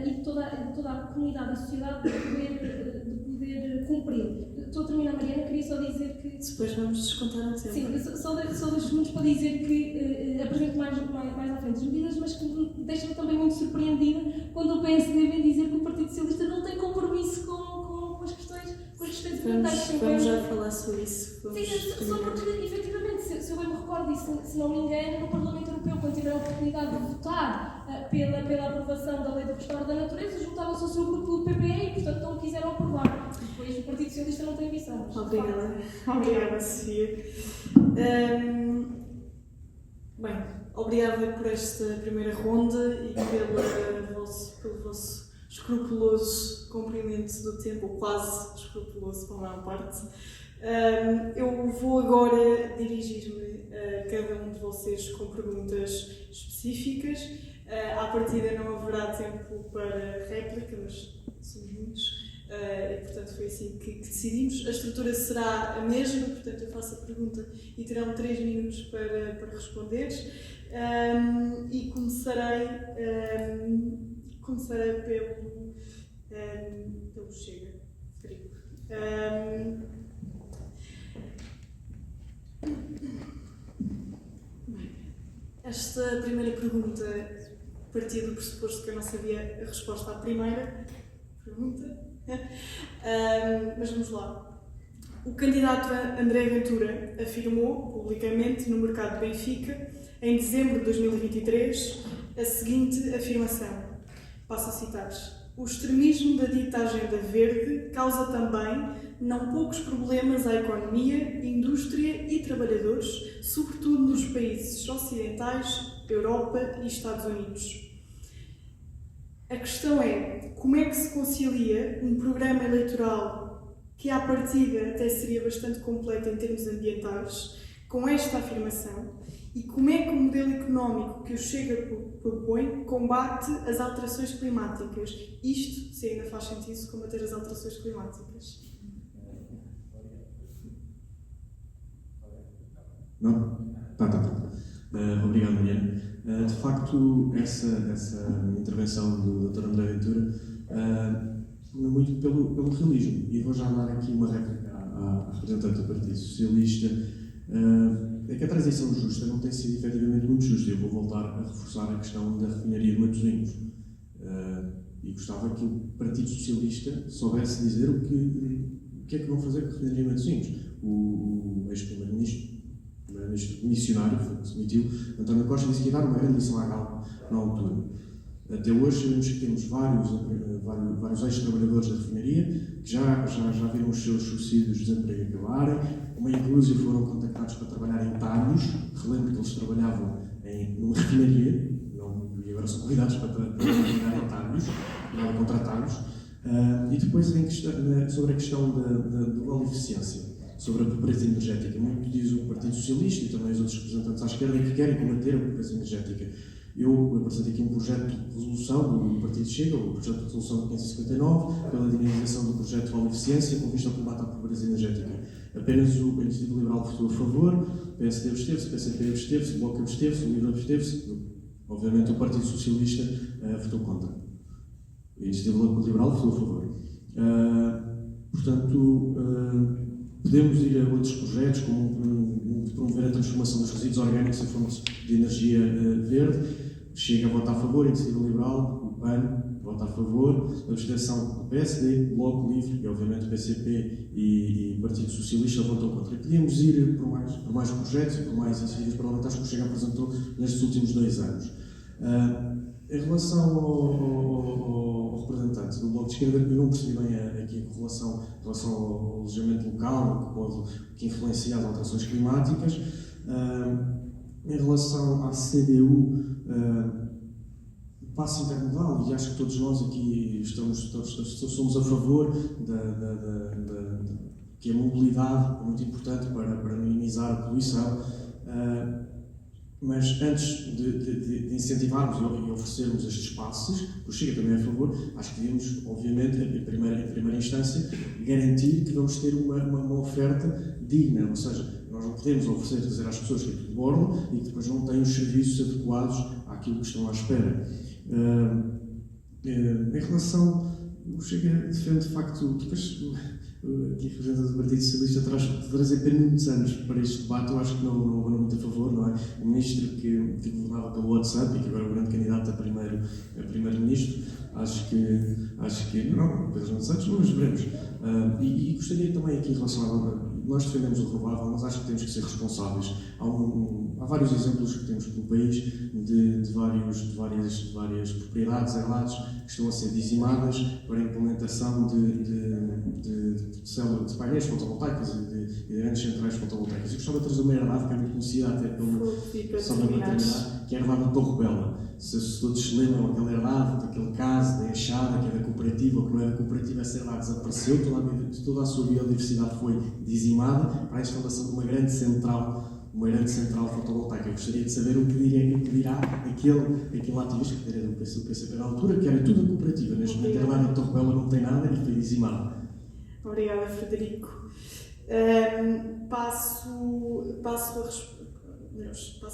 e de toda a comunidade e sociedade de poder cumprir. Estou a terminar, Mariana, queria só dizer que... Depois vamos descontar o tempo. Sim, só 2 segundos para dizer que apresento mais à frente as medidas, mas que deixa-me também muito surpreendida quando o PSD vem dizer que o Partido Socialista não tem compromisso com as questões ambientais. Vamos já falar sobre isso. Sim, só porque, efetivamente, se eu bem me recordo e se não me engano, no Parlamento Europeu, quando tiver a oportunidade de votar pela aprovação da Lei do Restauro da Natureza, juntavam-se ao seu grupo do PPE e, portanto, não quiseram aprovar. E depois o Partido Socialista não tem ambição. Obrigada, Sofia. Bem, obrigada por esta primeira ronda e pelo vosso escrupuloso cumprimento do tempo, ou quase escrupuloso para a maior parte. Eu vou agora dirigir-me a cada um de vocês com perguntas específicas. À partida não haverá tempo para réplica, mas somos muitos. E, portanto, foi assim que decidimos. A estrutura será a mesma, portanto, eu faço a pergunta e terão 3 minutos para responder. E começarei pelo Chega, Frederico. Esta primeira pergunta partia do pressuposto que eu não sabia a resposta à primeira pergunta. Mas vamos lá. O candidato André Ventura afirmou publicamente no mercado de Benfica, em dezembro de 2023, a seguinte afirmação, passo a citar: o extremismo da dita agenda verde causa também não poucos problemas à economia, indústria e trabalhadores, sobretudo nos países ocidentais, Europa e Estados Unidos. A questão é, como é que se concilia um programa eleitoral que à partida até seria bastante completo em termos ambientais com esta afirmação e como é que o modelo económico que o Chega propõe combate as alterações climáticas? Isto, se ainda faz sentido, combater as alterações climáticas. Não? Tá. Obrigado, Mariana. De facto, essa intervenção do Dr. André Ventura muito pelo realismo. E vou já dar aqui uma réplica à representante do Partido Socialista. É que a transição justa não tem sido efetivamente muito justa. Eu vou voltar a reforçar a questão da refinaria de Matosinhos. E gostava que o Partido Socialista soubesse dizer o que é que vão fazer com a refinaria de Matosinhos. O ex-primeiro-ministro missionário, foi o que se demitiu, António Costa, disse que ia dar uma grande lição à Galp na altura. Até hoje sabemos que temos vários ex-trabalhadores da refinaria que já viram os seus subsídios de desemprego acabarem, uma inclusive foram contactados para trabalhar em talhos, relembro que eles trabalhavam numa refinaria, e agora são convidados para trabalhar em talhos, não contratados. E depois sobre a questão da eficiência, sobre a pobreza energética. Muito diz o Partido Socialista e também os outros representantes à esquerda que querem combater a pobreza energética. Eu apresentei aqui um projeto de resolução do Partido Chega, o projeto de resolução 559, pela dinamização do projeto de eficiência com vista ao combate à pobreza energética. Apenas o Iniciativa Liberal votou a favor, o PSD absteve-se, o PCP absteve-se, o Bloco absteve-se, o LIVRE absteve-se. Obviamente o Partido Socialista votou contra. O Iniciativa Liberal votou a favor. Portanto, podemos ir a outros projetos, como promover a transformação dos resíduos orgânicos em fontes de energia verde. Chega a votar a favor, a Iniciativa Liberal, o PAN vota a favor, a abstenção do PSD, o Bloco Livre e, obviamente, o PCP e o Partido Socialista votam contra. Podíamos ir por mais projetos e por mais iniciativas parlamentares que o Chega apresentou nestes últimos 2 anos. Em relação ao representante do Bloco de Esquerda, eu não percebi bem aqui a correlação em relação ao alojamento local, que influencia as alterações climáticas. Em relação à CDU, passo intermodal, e acho que todos nós aqui somos a favor que a mobilidade é muito importante para minimizar a poluição. Mas antes de incentivarmos e oferecermos estes espaços, o Chega também é a favor, acho que devemos, obviamente, em primeira instância, garantir que vamos ter uma oferta digna, ou seja, nós não podemos dizer às pessoas que é tudo de bordo e que depois não têm os serviços adequados àquilo que estão à espera. Em relação, o Chega defende de facto, depois aqui a representante do Partido Socialista trazer apenas muitos anos para este debate, eu acho que não vou muito a favor, não é? O ministro que governava pelo WhatsApp e que agora é o grande candidato a primeiro-ministro, acho que não, Pedro Santos, não nos veremos. E gostaria também aqui em relação a nós defendemos o renovável, mas acho que temos que ser responsáveis. Há vários exemplos que temos pelo país de várias propriedades herdadas que estão a ser dizimadas para a implementação de painéis fotovoltaicos e de grandes centrais fotovoltaicas. Eu gostava de trazer uma herdade que é muito conhecida até só para terminar, que é a herdade de Torre Bela. Se todos se lembram daquela herdade, daquele caso da enxada, que é da cooperativa ou que não é da cooperativa, essa herdade desapareceu, toda a sua biodiversidade foi dizimada para a instalação de uma grande central fotovoltaica. Eu gostaria de saber o que dirá aquele ativista que era do PCP na altura, que era tudo a cooperativa. Neste momento a herdade de Torre Bela não tem nada e foi dizimada. Obrigada, Frederico. Passo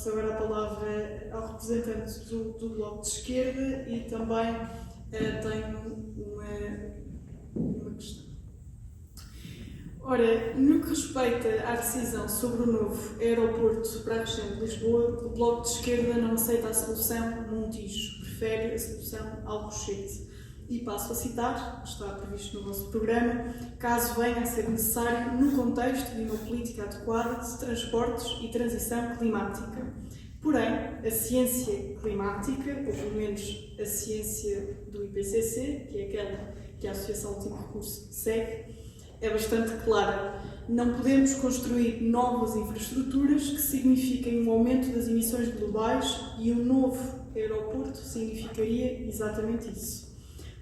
agora a palavra ao representante do Bloco de Esquerda e também tenho uma questão. Ora, no que respeita à decisão sobre o novo aeroporto para a região de Lisboa, o Bloco de Esquerda não aceita a solução Montijo, prefere a solução Alcochete. E passo a citar, está previsto no nosso programa, caso venha a ser necessário no contexto de uma política adequada de transportes e transição climática. Porém, a ciência climática, ou pelo menos a ciência do IPCC, que é aquela que a Associação Último Recurso segue, é bastante clara. Não podemos construir novas infraestruturas que signifiquem um aumento das emissões globais e um novo aeroporto significaria exatamente isso.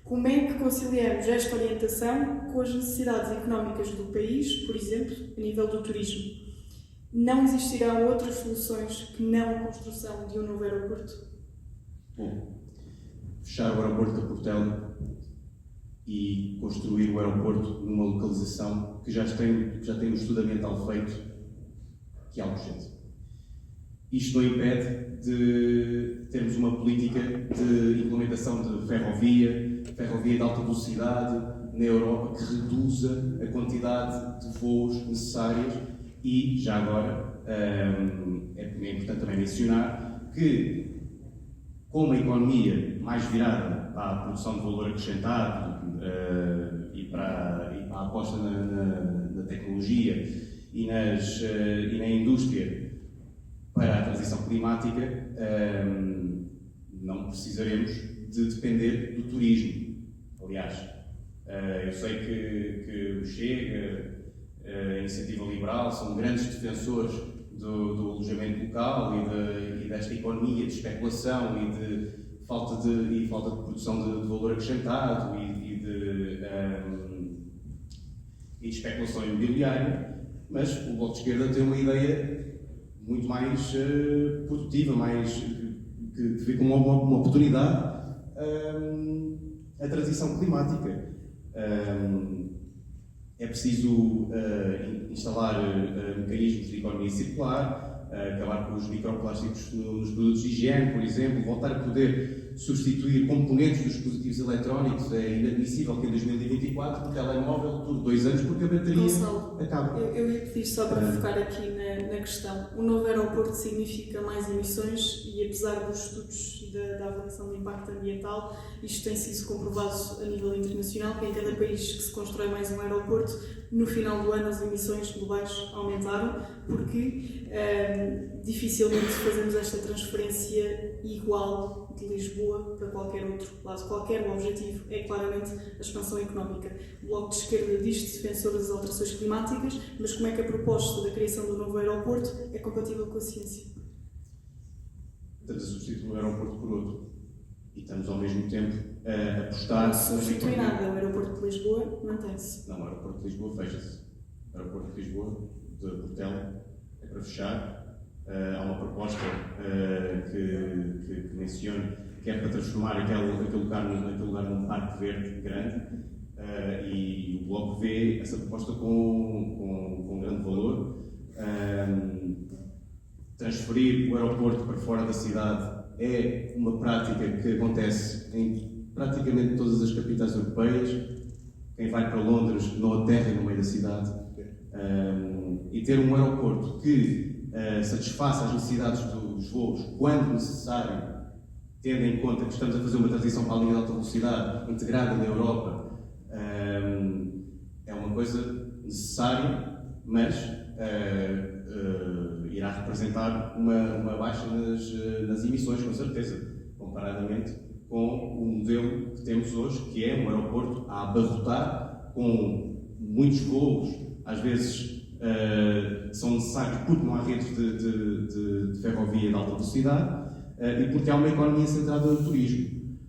Como é que conciliamos esta orientação com as necessidades económicas do país, por exemplo, a nível do turismo? Não existirão outras soluções que não a construção de um novo aeroporto? Bom, fechar o aeroporto da Portela e construir o aeroporto numa localização que já tem um estudo ambiental feito, que é Alcochete. Isto não impede de termos uma política de implementação de ferrovia de alta velocidade na Europa que reduza a quantidade de voos necessários e, já agora, é importante também mencionar que, com uma economia mais virada para a produção de valor acrescentado e para a aposta na tecnologia e na indústria para a transição climática, não precisaremos de depender do turismo. Aliás, eu sei que o Chega, a Iniciativa Liberal, são grandes defensores do alojamento local e desta economia de especulação e de falta de produção de valor acrescentado e de especulação imobiliária, mas o Bloco de Esquerda tem uma ideia muito mais produtiva, que vê como uma oportunidade a transição climática. É preciso instalar mecanismos de economia circular, acabar com os microplásticos nos produtos de higiene, por exemplo, voltar a poder substituir componentes dos dispositivos eletrónicos. É inadmissível que em 2024 o telemóvel dure 2 anos porque a bateria acaba. Eu ia pedir só para focar aqui na questão. O novo aeroporto significa mais emissões e, apesar dos estudos e da avaliação de impacto ambiental, isto tem sido comprovado a nível internacional, que em cada país que se constrói mais um aeroporto, no final do ano as emissões globais aumentaram, porque dificilmente fazemos esta transferência igual de Lisboa para qualquer outro lado. O objetivo é claramente a expansão económica. O Bloco de Esquerda diz-se defensor das alterações climáticas, mas como é que a proposta da criação do novo aeroporto é compatível com a ciência? Estamos a substituir um aeroporto por outro e estamos ao mesmo tempo a apostar... Não substitui nada, o aeroporto de Lisboa mantém-se. Não, o aeroporto de Lisboa fecha-se. O aeroporto de Lisboa, de Portela, é para fechar. há uma proposta que menciona que é para transformar aquele lugar num parque verde grande, e o Bloco vê essa proposta com grande valor. Transferir o aeroporto para fora da cidade é uma prática que acontece em praticamente todas as capitais europeias. Quem vai para Londres não aterra no meio da cidade. E ter um aeroporto que satisfaça as necessidades dos voos quando necessário, tendo em conta que estamos a fazer uma transição para a linha de alta velocidade integrada na Europa, é uma coisa necessária, mas irá representar uma baixa nas emissões, com certeza, comparadamente com o modelo que temos hoje, que é um aeroporto a abarrotar, com muitos voos, às vezes são necessários porque não há redes de ferrovia de alta velocidade, e porque há uma economia centrada no turismo.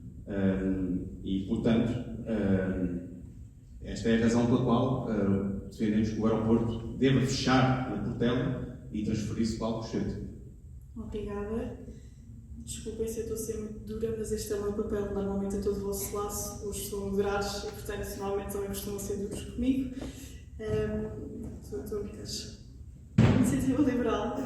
E, portanto, esta é a razão pela qual defendemos que o aeroporto deva fechar na Portela e transferir-se para Alcochete. Obrigada. Desculpem se eu estou a ser muito dura, mas este é o meu papel. Normalmente é todo o vosso laço. Hoje são moderados e, portanto, normalmente também costumam ser duros comigo. Estou a brincar. Iniciativa Liberal.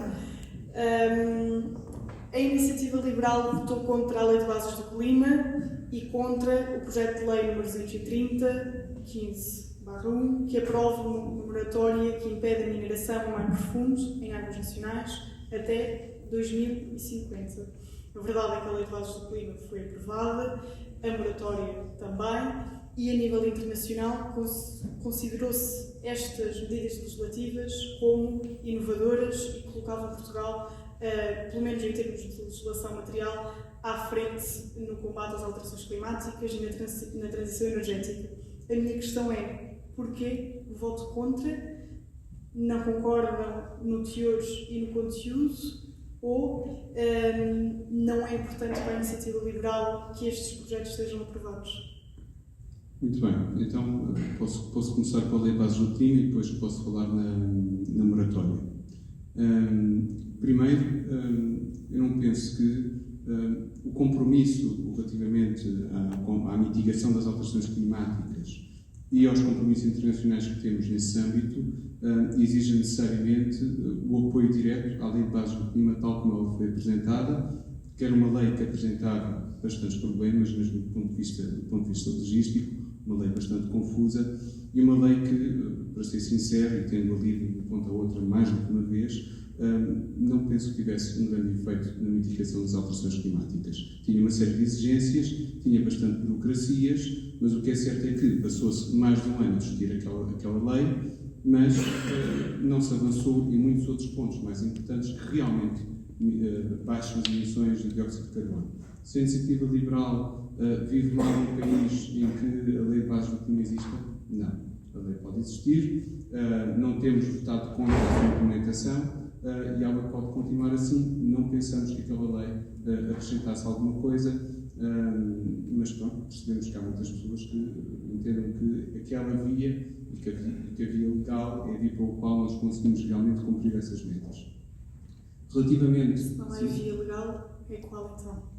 A Iniciativa Liberal votou contra a Lei de Bases do Clima e contra o projeto de lei número 230/15/1, que aprova uma moratória que impede a mineração em mar profundo em águas nacionais até 2050. A verdade é que a Lei de Bases do Clima foi aprovada, a moratória também, e a nível internacional considerou-se estas medidas legislativas como inovadoras e colocavam Portugal, pelo menos em termos de legislação material, à frente no combate às alterações climáticas e na transição energética. A minha questão é, porquê o voto contra? Não concordam no teor e no conteúdo? Ou não é importante para a Iniciativa Liberal que estes projetos sejam aprovados? Muito bem, então posso começar com a Lei de Bases do Clima e depois posso falar na moratória. Primeiro, eu não penso que o compromisso relativamente à mitigação das alterações climáticas e aos compromissos internacionais que temos nesse âmbito exija necessariamente o apoio direto à Lei de Bases do Clima, tal como ela foi apresentada, que era uma lei que apresentava bastantes problemas, mesmo do ponto de vista logístico, uma lei bastante confusa e uma lei que, para ser sincero, e tendo lido de uma ponta a outra mais do que uma vez, não penso que tivesse um grande efeito na mitigação das alterações climáticas. Tinha uma série de exigências, tinha bastante burocracias, mas o que é certo é que passou-se mais de um ano a discutir aquela lei, mas não se avançou em muitos outros pontos mais importantes que realmente baixam as emissões de dióxido de carbono. Se a Iniciativa Liberal vive mal num país em que a Lei de Bases do Clima exista? Não. A lei pode existir, não temos votado contra a sua implementação, e ela pode continuar assim. Não pensamos que aquela lei acrescentasse alguma coisa, mas pronto, percebemos que há muitas pessoas que entendem que aquela via e que a via legal é a via pela qual nós conseguimos realmente cumprir essas metas. Relativamente... Se não é via legal, é qual então?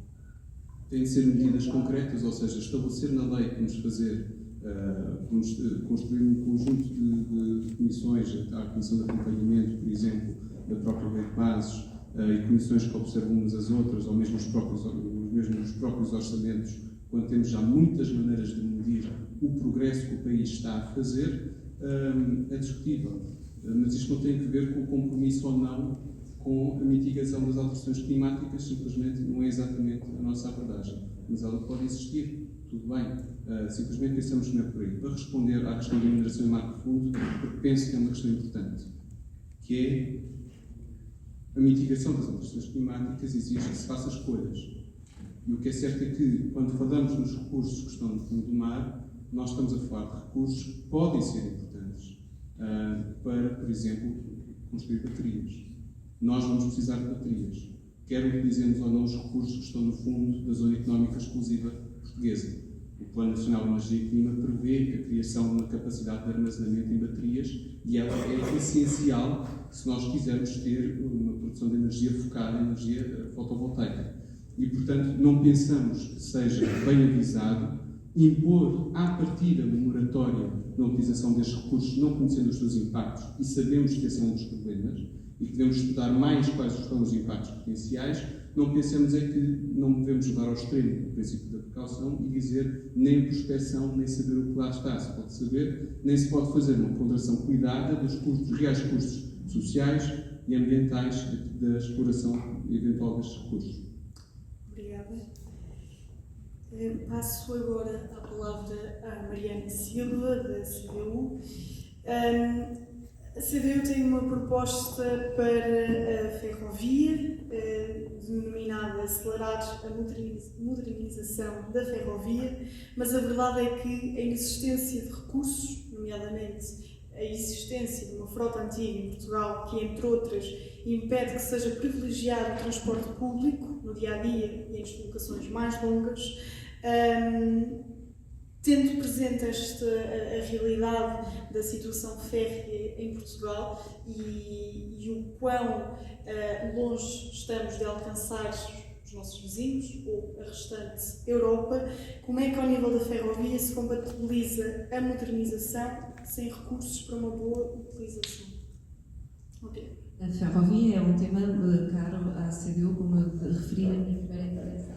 Tem de ser medidas concretas, ou seja, estabelecer na lei que vamos fazer, vamos construir um conjunto de comissões, a Comissão de Acompanhamento, por exemplo, da própria Lei de Bases, e comissões que observam umas às outras, ou mesmo os próprios orçamentos, quando temos já muitas maneiras de medir o progresso que o país está a fazer, é discutível. Mas isto não tem a ver com o compromisso ou não com a mitigação das alterações climáticas, simplesmente não é exatamente a nossa abordagem. Mas ela pode existir, tudo bem. Simplesmente pensamos que não é por aí. Para responder à questão da mineração em mar profundo, porque penso que é uma questão importante, que é a mitigação das alterações climáticas exige que se faça escolhas. E o que é certo é que, quando falamos nos recursos que estão no fundo do mar, nós estamos a falar de recursos que podem ser importantes para, por exemplo, construir baterias. Nós vamos precisar de baterias, quer utilizemos ou não os recursos que estão no fundo da Zona Económica Exclusiva Portuguesa. O Plano Nacional de Energia e Clima prevê a criação de uma capacidade de armazenamento em baterias e ela é essencial se nós quisermos ter uma produção produção de energia focada em energia fotovoltaica. E, portanto, não pensamos que seja bem avisado impor à partida uma moratória na utilização destes recursos, não conhecendo os seus impactos, e sabemos que esse é um dos problemas, e que devemos estudar mais quais são os impactos potenciais. Não pensemos é que não devemos levar ao extremo o princípio da precaução e dizer nem prospecção, nem saber o que lá está se pode saber, nem se pode fazer uma ponderação cuidada dos reais custos sociais e ambientais da exploração eventual destes recursos. Obrigada. Passo agora a palavra à Mariana Silva, da CDU. A CDU tem uma proposta para a ferrovia, denominada acelerar a modernização da ferrovia, mas a verdade é que a inexistência de recursos, nomeadamente a existência de uma frota antiga em Portugal, que, entre outras, impede que seja privilegiado o transporte público no dia-a-dia e em deslocações mais longas, tendo presente a realidade da situação férrea em Portugal e o quão longe estamos de alcançar os nossos vizinhos ou a restante Europa, como é que ao nível da ferrovia se compatibiliza a modernização sem recursos para uma boa utilização? Okay. A ferrovia é um tema caro à CDU, como eu referi na minha primeira intervenção.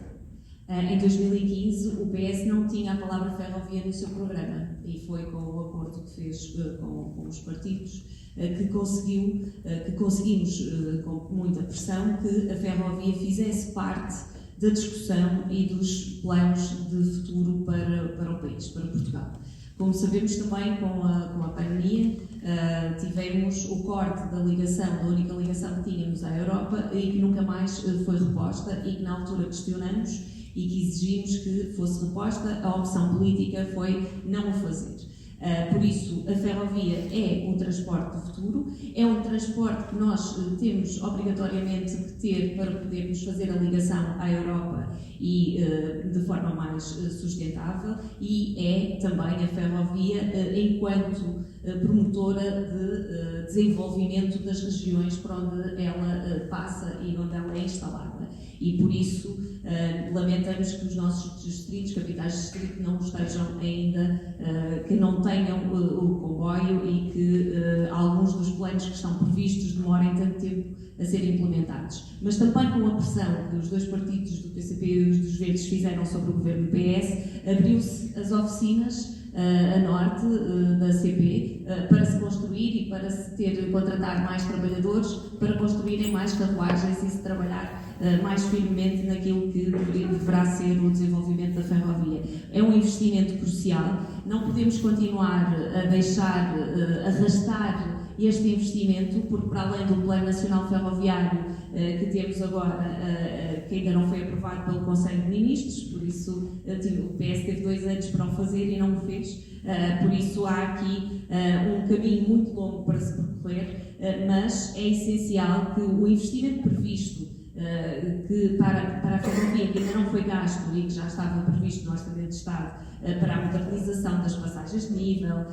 Em 2015, o PS não tinha a palavra ferrovia no seu programa e foi com o acordo que fez com os partidos que conseguimos, com muita pressão, que a ferrovia fizesse parte da discussão e dos planos de futuro para o país, para Portugal. Como sabemos também, com a pandemia, tivemos o corte da única ligação que tínhamos à Europa e que nunca mais foi reposta e que na altura questionamos e que exigimos que fosse reposta. A opção política foi não o fazer. Por isso, a ferrovia é um transporte do futuro, é um transporte que nós temos obrigatoriamente que ter para podermos fazer a ligação à Europa e de forma mais sustentável, e é também a ferrovia enquanto promotora de desenvolvimento das regiões por onde ela passa e onde ela é instalada. E por isso lamentamos que os nossos distritos, capitais de distrito, não estejam ainda, que não tenham o comboio e que alguns dos planos que estão previstos demorem tanto tempo a serem implementados. Mas também com a pressão que os dois partidos do PCP e os dos Verdes fizeram sobre o governo PS, abriu-se as oficinas a norte da CP para se construir e para se contratar mais trabalhadores, para construírem mais carruagens e se trabalhar mais firmemente naquilo que deverá ser o desenvolvimento da ferrovia. É um investimento crucial, não podemos continuar a deixar arrastar este investimento, porque para além do Plano Nacional Ferroviário que temos agora, que ainda não foi aprovado pelo Conselho de Ministros, por isso o PS teve 2 anos para o fazer e não o fez, por isso há aqui um caminho muito longo para se percorrer, mas é essencial que o investimento previsto que para a ferrovia, que ainda não foi gasto e que já estava previsto no Orçamento de Estado, para a modernização das passagens de nível,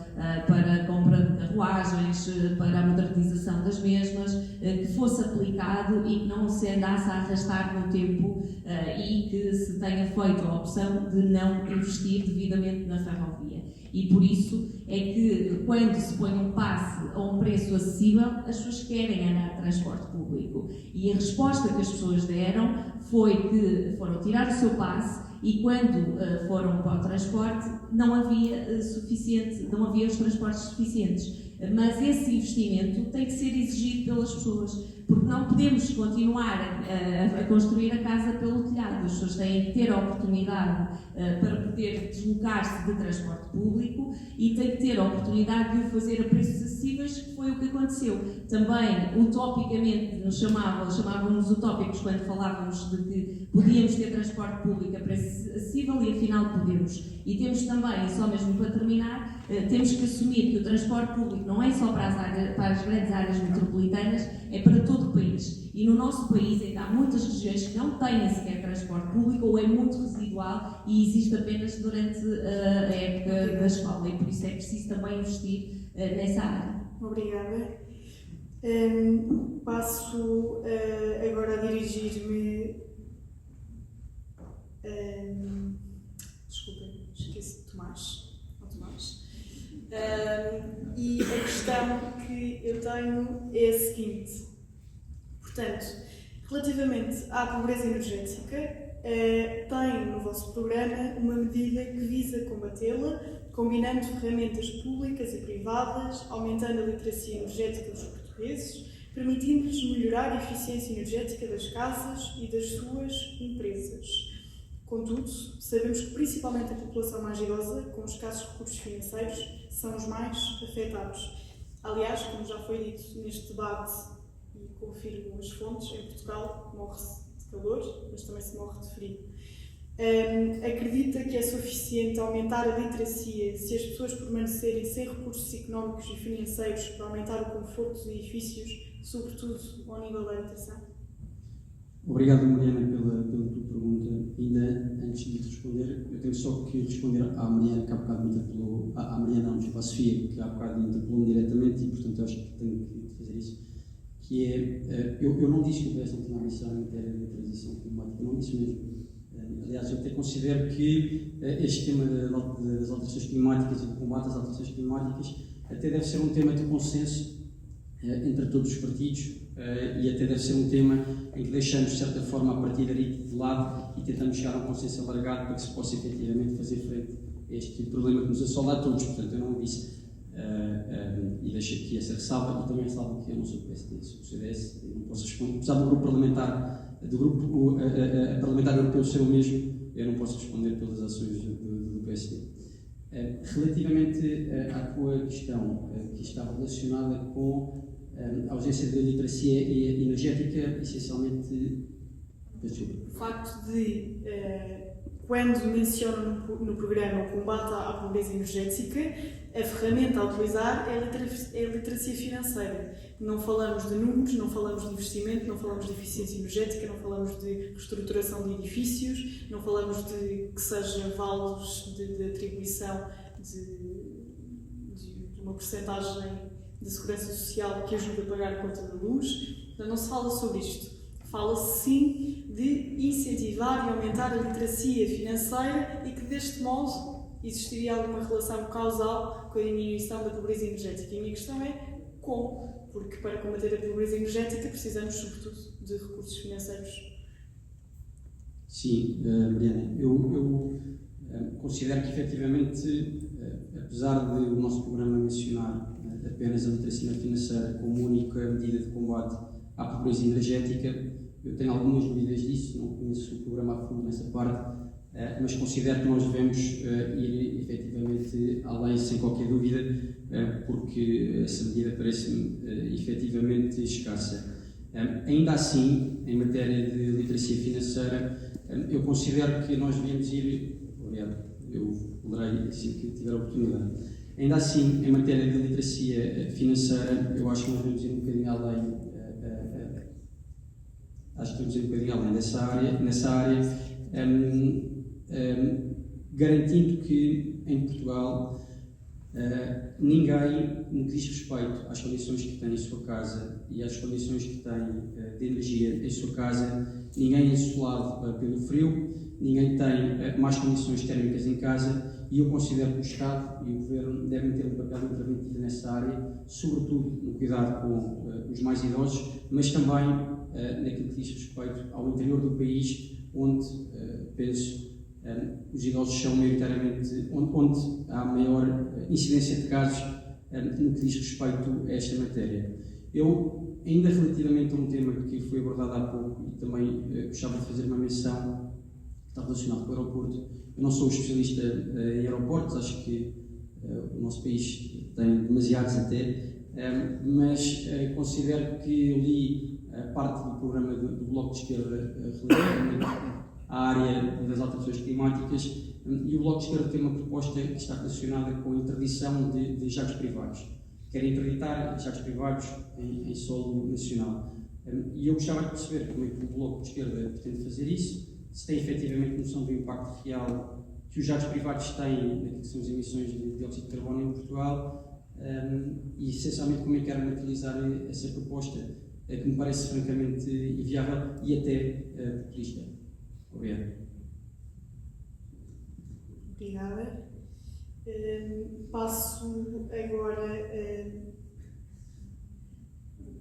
para a compra de carruagens, para a modernização das mesmas, que fosse aplicado e que não se andasse a arrastar no tempo e que se tenha feito a opção de não investir devidamente na ferrovia. E por isso é que, quando se põe um passe a um preço acessível, as pessoas querem andar de transporte público. E a resposta que as pessoas deram foi que foram tirar o seu passe e, quando foram para o transporte, não havia os transportes suficientes. Mas esse investimento tem que ser exigido pelas pessoas, porque não podemos continuar a construir a casa pelo telhado. As pessoas têm que ter a oportunidade para poder deslocar-se de transporte público e têm que ter a oportunidade de o fazer a preços acessíveis, que foi o que aconteceu. Também, utopicamente, chamávamos utópicos quando falávamos de que podíamos ter transporte público a preço acessível e afinal podemos. E temos também, só mesmo para terminar, temos que assumir que o transporte público não é só para as grandes áreas metropolitanas, é para todo o país. E no nosso país ainda há muitas regiões que não têm sequer transporte público ou é muito residual e existe apenas durante a época da escola, e por isso é preciso também investir nessa área. Obrigada. Passo agora a dirigir-me. Desculpem, esqueci de Tomás. E a questão que eu tenho é a seguinte. Portanto, relativamente à pobreza energética, tem no vosso programa uma medida que visa combatê-la, combinando ferramentas públicas e privadas, aumentando a literacia energética dos portugueses, permitindo-lhes melhorar a eficiência energética das casas e das suas empresas. Contudo, sabemos que principalmente a população mais idosa, com escassos recursos financeiros, são os mais afetados. Aliás, como já foi dito neste debate, e confirmo as fontes, em Portugal morre-se de calor, mas também se morre de frio. Acredita que é suficiente aumentar a literacia se as pessoas permanecerem sem recursos económicos e financeiros para aumentar o conforto dos edifícios, sobretudo ao nível da habitação? Obrigado, Mariana, pela tua pergunta. Ainda antes de te responder, eu tenho só que responder à Mariana, que há bocado me interpelou, à Mariana, não, à Sofia, que há bocado me interpelou diretamente e, portanto, acho que tenho que fazer isso. Que é, eu não disse que o PS não tinha ambição em matéria de transição climática, não disse mesmo. Aliás, eu até considero que este tema das alterações climáticas e do combate às alterações climáticas até deve ser um tema de consenso entre todos os partidos e até deve ser um tema em que deixamos, de certa forma, a partidarite de lado e tentamos chegar a um consenso alargado para que se possa efetivamente fazer frente a este problema que nos assola a todos. Portanto, eu não disse, e deixo aqui essa ressalva, e também ressalva que eu não sou do PSD, sou do CDS, não posso responder, apesar do grupo parlamentar, parlamentar europeu ser o mesmo, eu não posso responder pelas ações do PSD. Relativamente à tua questão, que está relacionada com a ausência de literacia energética, essencialmente. O facto de, quando mencionam no programa o combate à pobreza energética, a ferramenta a utilizar é a literacia financeira. Não falamos de números, não falamos de investimento, não falamos de eficiência energética, não falamos de reestruturação de edifícios, não falamos de que seja vales de atribuição de uma percentagem de segurança social que ajude a pagar a conta da luz. Então, não se fala sobre isto. Fala-se sim de incentivar e aumentar a literacia financeira e que deste modo existiria alguma relação causal com a diminuição da pobreza energética. E a minha questão é como? Porque para combater a pobreza energética precisamos sobretudo de recursos financeiros. Sim, Mariana, eu considero que efetivamente, apesar de o nosso programa mencionar apenas a literacia financeira como única medida de combate à pobreza energética, eu tenho algumas dúvidas disso, não conheço o programa a fundo nessa parte, mas considero que nós devemos ir efetivamente além, sem qualquer dúvida, porque essa medida parece-me efetivamente escassa. Ainda assim, em matéria de literacia financeira, eu considero que nós devíamos ir, obrigado, eu falarei assim que tiver a oportunidade. Ainda assim, em matéria de literacia financeira, eu acho que nós devemos ir um bocadinho além, nessa área, garantindo que em Portugal ninguém, no que diz respeito às condições que tem em sua casa e às condições que tem de energia em sua casa, ninguém é isolado pelo frio, ninguém tem más condições térmicas em casa, e eu considero que o Estado e o Governo devem ter um papel interventivo nessa área, sobretudo no cuidado com os mais idosos, mas também naquilo que diz respeito ao interior do país, onde, penso, os idosos são maioritariamente, onde há maior incidência de casos no que diz respeito a esta matéria. Eu, ainda relativamente a um tema que foi abordado há pouco, e também gostava de fazer uma menção que está relacionado com o aeroporto. Eu não sou especialista em aeroportos, acho que o nosso país tem demasiados até, mas considero que eu li parte do programa do Bloco de Esquerda relativamente à área das alterações climáticas, e o Bloco de Esquerda tem uma proposta que está relacionada com a interdição de jatos privados. Querem interditar jatos privados em solo nacional. E eu gostava de perceber como é que o Bloco de Esquerda pretende fazer isso, se tem efetivamente noção do impacto real que os jatos privados têm naquilo que são as emissões de dióxido de carbono em Portugal, e essencialmente como é que quero materializar essa proposta, que me parece francamente inviável e até populista. Obrigado. Obrigada. Passo agora.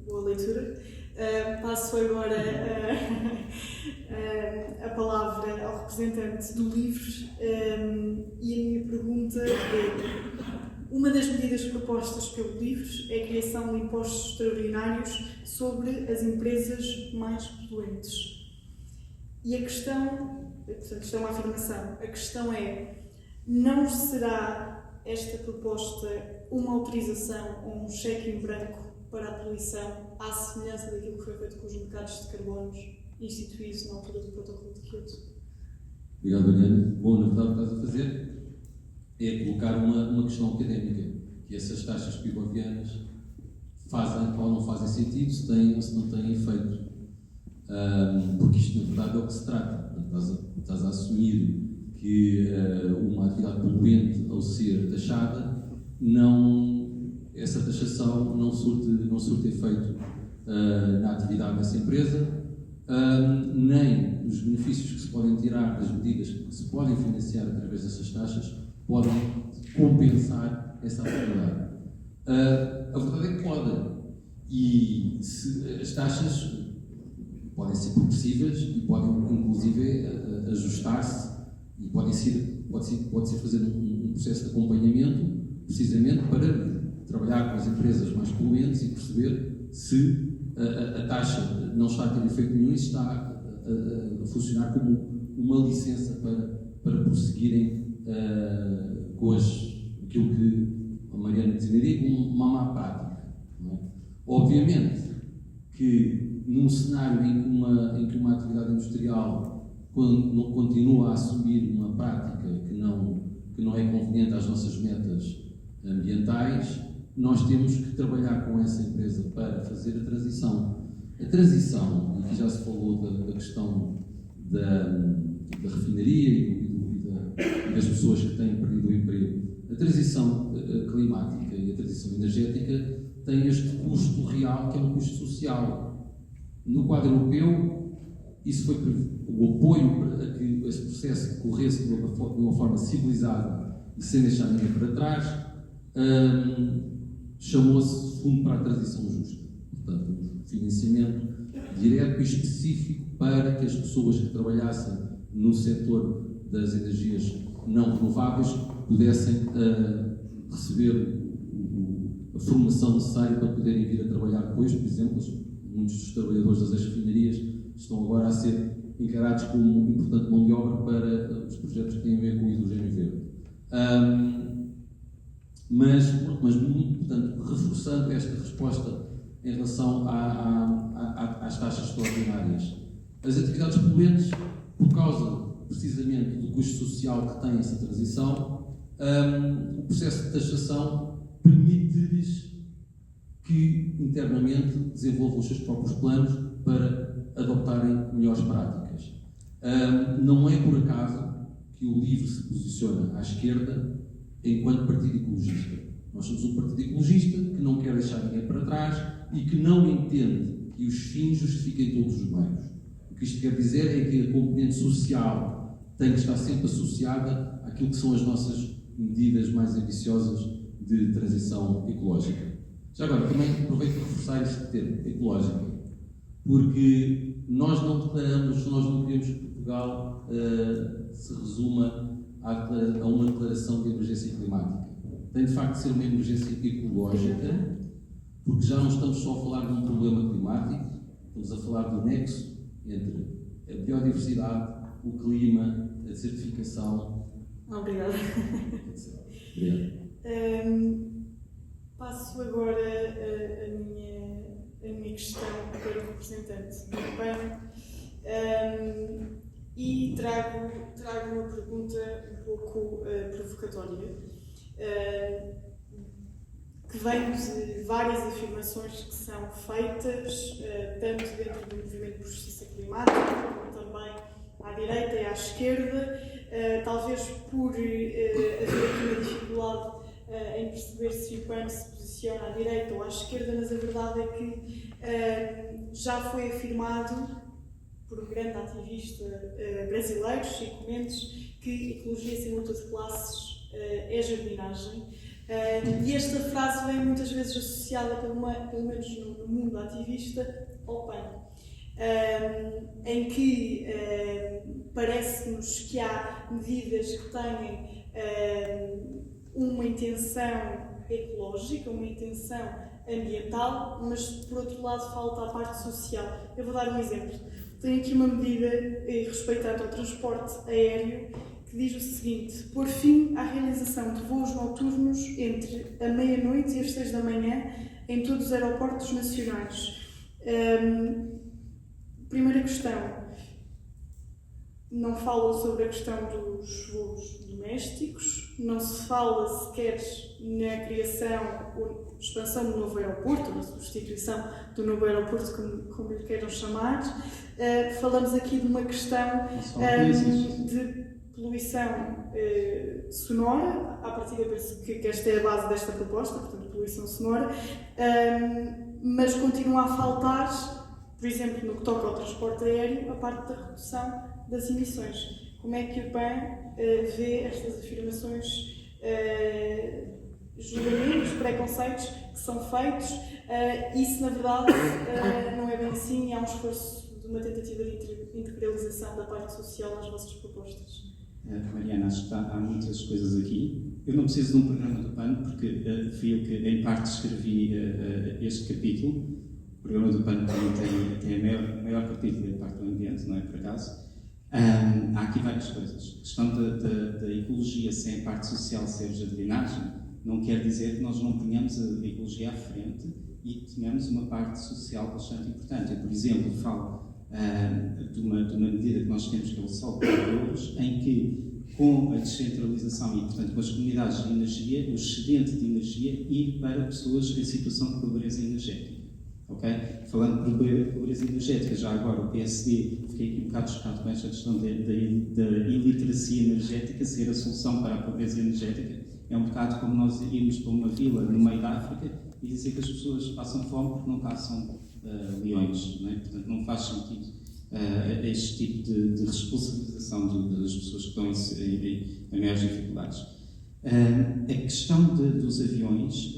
Boa leitura. Passo agora a palavra ao representante do LIVRES e a minha pergunta é: uma das medidas propostas pelo LIVRES é a criação de impostos extraordinários sobre as empresas mais poluentes. E a questão, portanto, isto é uma afirmação, a questão é: não será esta proposta uma autorização ou um cheque em branco para a poluição, à semelhança daquilo que foi feito com os mercados de carbonos instituídos na altura do Protocolo de Kyoto? Obrigado, Mariana. Bom, na verdade, o que estás a fazer é colocar uma questão académica, que essas taxas pibovianas fazem ou não fazem sentido, se têm ou se não têm efeito. Porque isto, na verdade, é o que se trata. Estás a assumir que uma atividade poluente, ao ser taxada, essa taxação não surte efeito na atividade dessa empresa, nem os benefícios que se podem tirar das medidas que se podem financiar através dessas taxas podem compensar essa atividade. A verdade é que podem. E as taxas podem ser progressivas e podem, inclusive, ajustar-se e pode-se fazer um processo de acompanhamento, precisamente para trabalhar com as empresas mais poluentes e perceber se a taxa não está a ter efeito nenhum e se está a funcionar como uma licença para prosseguirem com aquilo que a Mariana designaria como uma má prática. Não é? Obviamente que num cenário em que uma atividade industrial continua a assumir uma prática que não é conveniente às nossas metas ambientais, nós temos que trabalhar com essa empresa para fazer a transição. A transição, e aqui já se falou da questão da refinaria e das pessoas que têm perdido o emprego, a transição climática e a transição energética têm este custo real, que é um custo social. No quadro europeu, isso foi o apoio para que esse processo corresse de uma forma civilizada e sem deixar ninguém para trás, chamou-se Fundo para a Transição Justa. Portanto, um financiamento direto e específico para que as pessoas que trabalhassem no setor das energias não renováveis pudessem receber a formação necessária para poderem vir a trabalhar depois. Por exemplo, muitos dos trabalhadores das refinarias estão agora a ser encarados como importante mão de obra para os projetos que têm a ver com o hidrogênio verde. Mas, portanto, reforçando esta resposta em relação às taxas extraordinárias, as atividades poluentes, por causa precisamente do custo social que tem essa transição, o processo de taxação permite-lhes que internamente desenvolvam os seus próprios planos para adotarem melhores práticas. Não é por acaso que o LIVRE se posiciona à esquerda enquanto partido ecologista. Nós somos um partido ecologista que não quer deixar ninguém para trás e que não entende que os fins justifiquem todos os meios. O que isto quer dizer é que a componente social tem que estar sempre associada àquilo que são as nossas medidas mais ambiciosas de transição ecológica. Já agora, também aproveito para reforçar este termo, ecológica, porque nós não queremos que Portugal se resuma a uma declaração de emergência climática. Tem de facto de ser uma emergência ecológica, porque já não estamos só a falar de um problema climático, estamos a falar do nexo entre a biodiversidade, o clima, a desertificação. Obrigada. Obrigado. Passo agora a minha questão para o representante do PAN e trago uma pergunta um pouco provocatória, que vem de várias afirmações que são feitas, tanto dentro do movimento por justiça climática, como também à direita e à esquerda, talvez por haver aqui uma dificuldade em perceber se o PAN se posiciona à direita ou à esquerda, mas a verdade é que já foi afirmado por um grande ativista brasileiro, Chico Mendes, que ecologia sem luta de classes é jardinagem. E esta frase vem muitas vezes associada, pelo menos no mundo ativista, ao PAN, em que parece-nos que há medidas que têm uma intenção ecológica, uma intenção ambiental, mas por outro lado falta a parte social. Eu vou dar um exemplo. Tenho aqui uma medida respeitante ao transporte aéreo que diz o seguinte: pôr fim à realização de voos noturnos entre a meia-noite e as 6 da manhã em todos os aeroportos nacionais. Primeira questão, não fala sobre a questão dos voos domésticos, não se fala sequer na criação ou expansão do novo aeroporto, na substituição do novo aeroporto, como lhe queiram chamar. Falamos aqui de uma questão de poluição sonora. À partida penso que esta é a base desta proposta, portanto, poluição sonora, mas continua a faltar, por exemplo, no que toca ao transporte aéreo, a parte da redução das emissões. Como é que o PAN vê estas afirmações, julgamentos, preconceitos que são feitos, e se na verdade não é bem assim e há um esforço de uma tentativa de integralização da parte social nas vossas propostas? Mariana, acho que há muitas coisas aqui. Eu não preciso de um programa do PAN, porque fui eu que em parte escrevi este capítulo. O programa do PAN tem o maior capítulo da parte do ambiente, não é por acaso. Há aqui várias coisas. A questão da ecologia sem a parte social ser jardinagem não quer dizer que nós não ponhamos a ecologia à frente e tenhamos uma parte social bastante importante. Eu, por exemplo, falo de uma medida que nós temos que é o Sol para Euros, em que, com a descentralização e, portanto, com as comunidades de energia, o excedente de energia ir para pessoas em situação de pobreza energética. Okay? Falando de pobreza energética, já agora o PSD, fiquei aqui um bocado chocado com esta questão da iliteracia energética ser a solução para a pobreza energética. É um bocado como nós irmos para uma vila no meio da África e dizer que as pessoas passam fome porque não caçam leões, não é? Portanto, não faz sentido este tipo de responsabilização das pessoas que estão em maiores dificuldades. A questão dos aviões,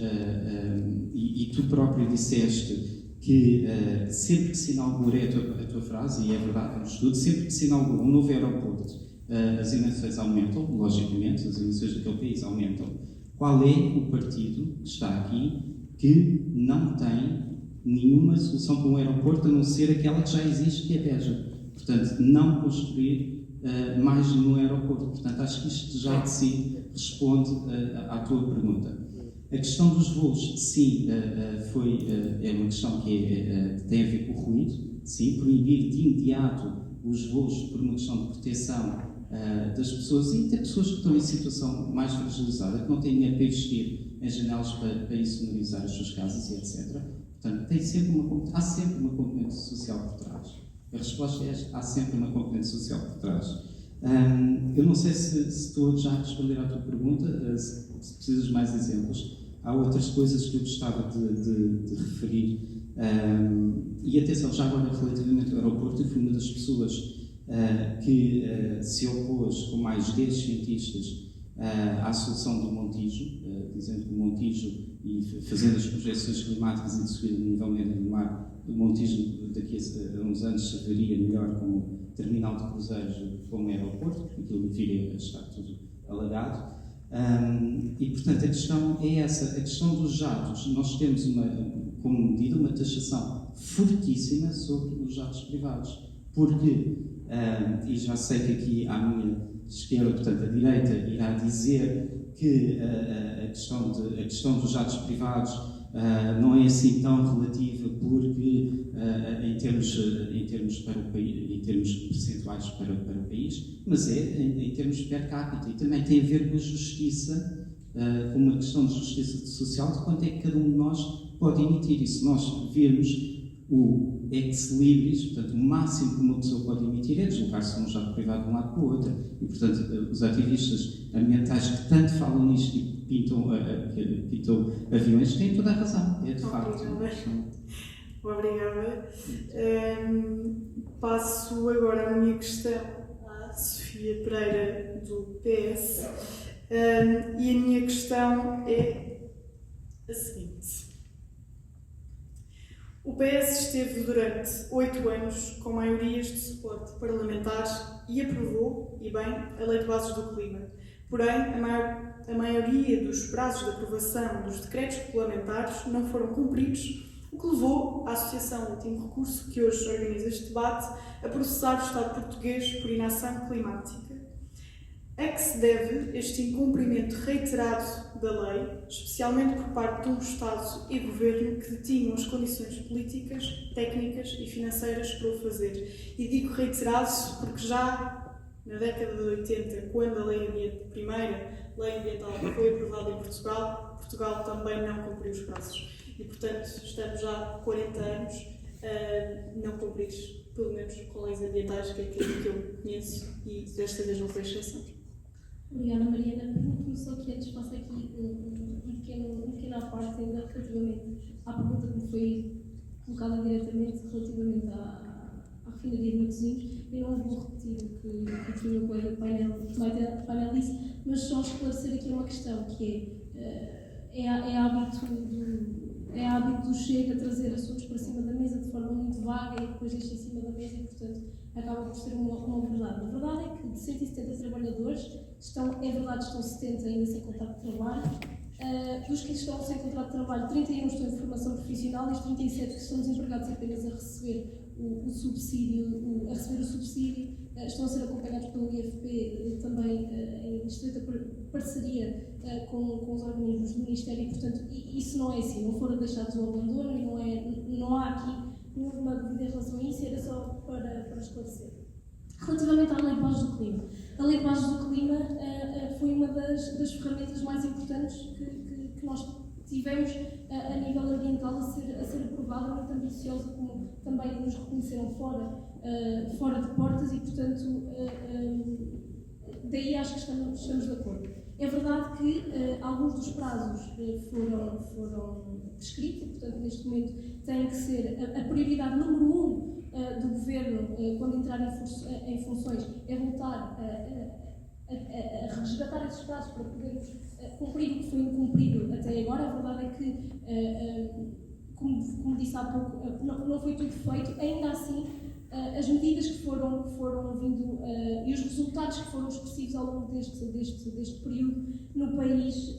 e tu próprio disseste que sempre que se inaugura, a tua frase, e é verdade, é um estudo, sempre que se inaugura um novo aeroporto, as emissões aumentam, logicamente, as emissões daquele país aumentam. Qual é o partido que está aqui que não tem nenhuma solução para um aeroporto a não ser aquela que já existe, que é a Beja? Portanto, não construir mais nenhum aeroporto. Portanto, acho que isto já de si responde à tua pergunta. A questão dos voos, sim, é uma questão que tem a ver com o ruído. Sim, proibir de imediato os voos por uma questão de proteção das pessoas e até pessoas que estão em situação mais fragilizada, que não têm dinheiro para investir em janelas para insonorizar as suas casas e etc. Portanto, há sempre uma componente social por trás. A resposta é esta: há sempre uma componente social por trás. Eu não sei se estou já a responder à tua pergunta, se precisas de mais exemplos. Há outras coisas que eu gostava de referir. E atenção, já agora relativamente ao aeroporto, eu fui uma das pessoas que se opôs com mais 10 cientistas à solução do Montijo, dizendo que o Montijo, e fazendo as projeções climáticas e de subida do nível médio do mar, o Montijo daqui a uns anos serviria melhor como terminal de cruzeiros como aeroporto, porque aquilo viria a estar tudo alagado. E portanto a questão é essa, a questão dos jatos. Nós temos como medida uma taxação fortíssima sobre os jatos privados, porque, e já sei que aqui à minha esquerda, portanto a direita, irá dizer que a questão dos jatos privados não é assim tão relativa, porque em termos para o país, em termos percentuais para o país, mas é em termos per capita, e também tem a ver com a justiça, com uma questão de justiça social, de quanto é que cada um de nós pode emitir. E se nós virmos o ex-libris, portanto, o máximo que uma pessoa pode emitir é deslocar-se de um jato privado de um lado para o outro. E, portanto, os ativistas ambientais que tanto falam nisto e pintam aviões têm toda a razão. É de facto. Obrigada. Passo agora a minha questão à Sofia Pereira, do PS. E a minha questão é a seguinte. O PS esteve durante 8 anos com maiorias de suporte parlamentar e aprovou, e bem, a Lei de Bases do Clima. Porém, a maioria dos prazos de aprovação dos decretos regulamentares não foram cumpridos, o que levou a Associação Último Recurso, que hoje organiza este debate, a processar o Estado português por inação climática. A que se deve este incumprimento reiterado da lei, especialmente por parte de um Estado e Governo que detinham as condições políticas, técnicas e financeiras para o fazer? E digo reiterado porque já na década de 80, quando a primeira lei ambiental foi aprovada em Portugal, Portugal também não cumpriu os prazos. E, portanto, estamos já há 40 anos a não cumprir, pelo menos com leis ambientais, que é aquilo que eu conheço, e desta vez não foi exceção. Obrigada, Mariana. Pergunto-me só que antes faço aqui um pequeno à parte ainda relativamente à pergunta que me foi colocada diretamente relativamente à refinaria de Matosinhos. Eu não vou repetir o que o meu colega painel disse, mas só esclarecer aqui uma questão, que é hábito do Chega trazer assuntos para cima da mesa de forma muito vaga e depois deixa em cima da mesa e, portanto, acaba por ser uma verdade. A verdade é que de 170 trabalhadores, estão 70 ainda sem contrato de trabalho. Dos que estão sem contrato de trabalho, 31 estão em formação profissional e os 37 que estão desempregados apenas a receber o subsídio, estão a ser acompanhados pelo IFP, também em estreita parceria com os organismos do Ministério, e, portanto, isso não é assim, não foram deixados ao abandono e não há aqui nenhuma dúvida em relação a isso, era só para esclarecer. Relativamente à Lei de Bases do Clima, a Lei de Bases do Clima foi uma das ferramentas mais importantes que nós tivemos a nível ambiental a ser aprovada, muito ambiciosa, como também nos reconheceram fora de portas e, portanto, daí acho que estamos de acordo. É verdade que alguns dos prazos foram descritos e, portanto, neste momento tem que ser a prioridade número 1 do Governo, quando entrar em funções, é voltar a resgatar esses prazos para podermos cumprir o que foi incumprido até agora. A verdade é que, como disse há pouco, não foi tudo feito. Ainda assim, as medidas que foram vindo e os resultados que foram expressivos ao longo deste período no país,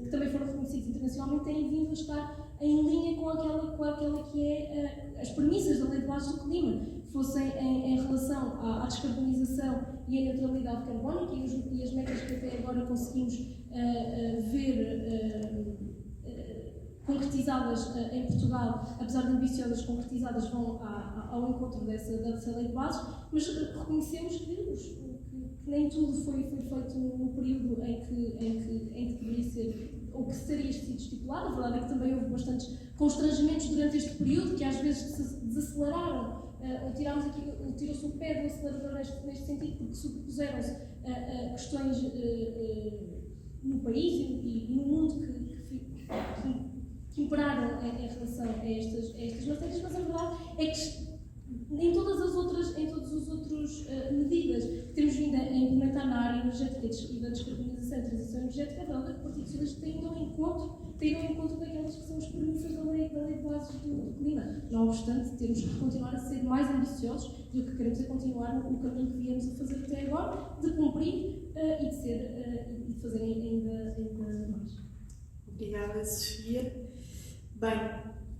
que também foram reconhecidos internacionalmente, têm vindo a estar em linha com aquela que é as premissas da Lei de Bases do Clima, fossem em relação à descarbonização e à neutralidade carbónica e as metas que até agora conseguimos ver concretizadas em Portugal, apesar de ambiciosas, concretizadas, vão ao encontro dessa Lei de Bases, mas reconhecemos que nem tudo foi feito no período em que deveria ser, ou que teria sido estipulado. A verdade é que também houve bastantes constrangimentos durante este período, que às vezes se desaceleraram, tirou-se o pé do acelerador neste sentido, porque superpuseram-se questões no país e no mundo que imperaram em relação a estas matérias, mas a verdade é que em todas as outras medidas que temos vindo a implementar na área energética e da descarbonização e transição energética, a verdade é que o Partido Socialista tem ido ao encontro daquelas que são as premissas da lei de bases do clima. Não obstante, temos que continuar a ser mais ambiciosos e o que queremos é continuar o caminho que viemos a fazer até agora, de cumprir e de fazer ainda mais. Obrigada, Sofia. Bem,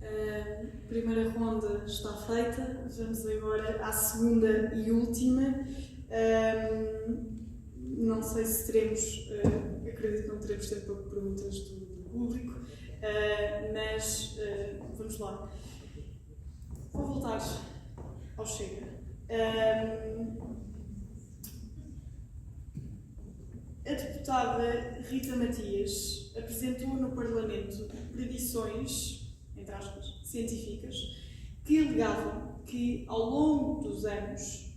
a primeira ronda está feita, vamos agora à segunda e última. Não sei se teremos, acredito que não teremos tempo para perguntas do público, mas vamos lá. Vou voltar ao Chega. A deputada Rita Matias apresentou no Parlamento predições, entre aspas, científicas, que alegavam que, ao longo dos anos,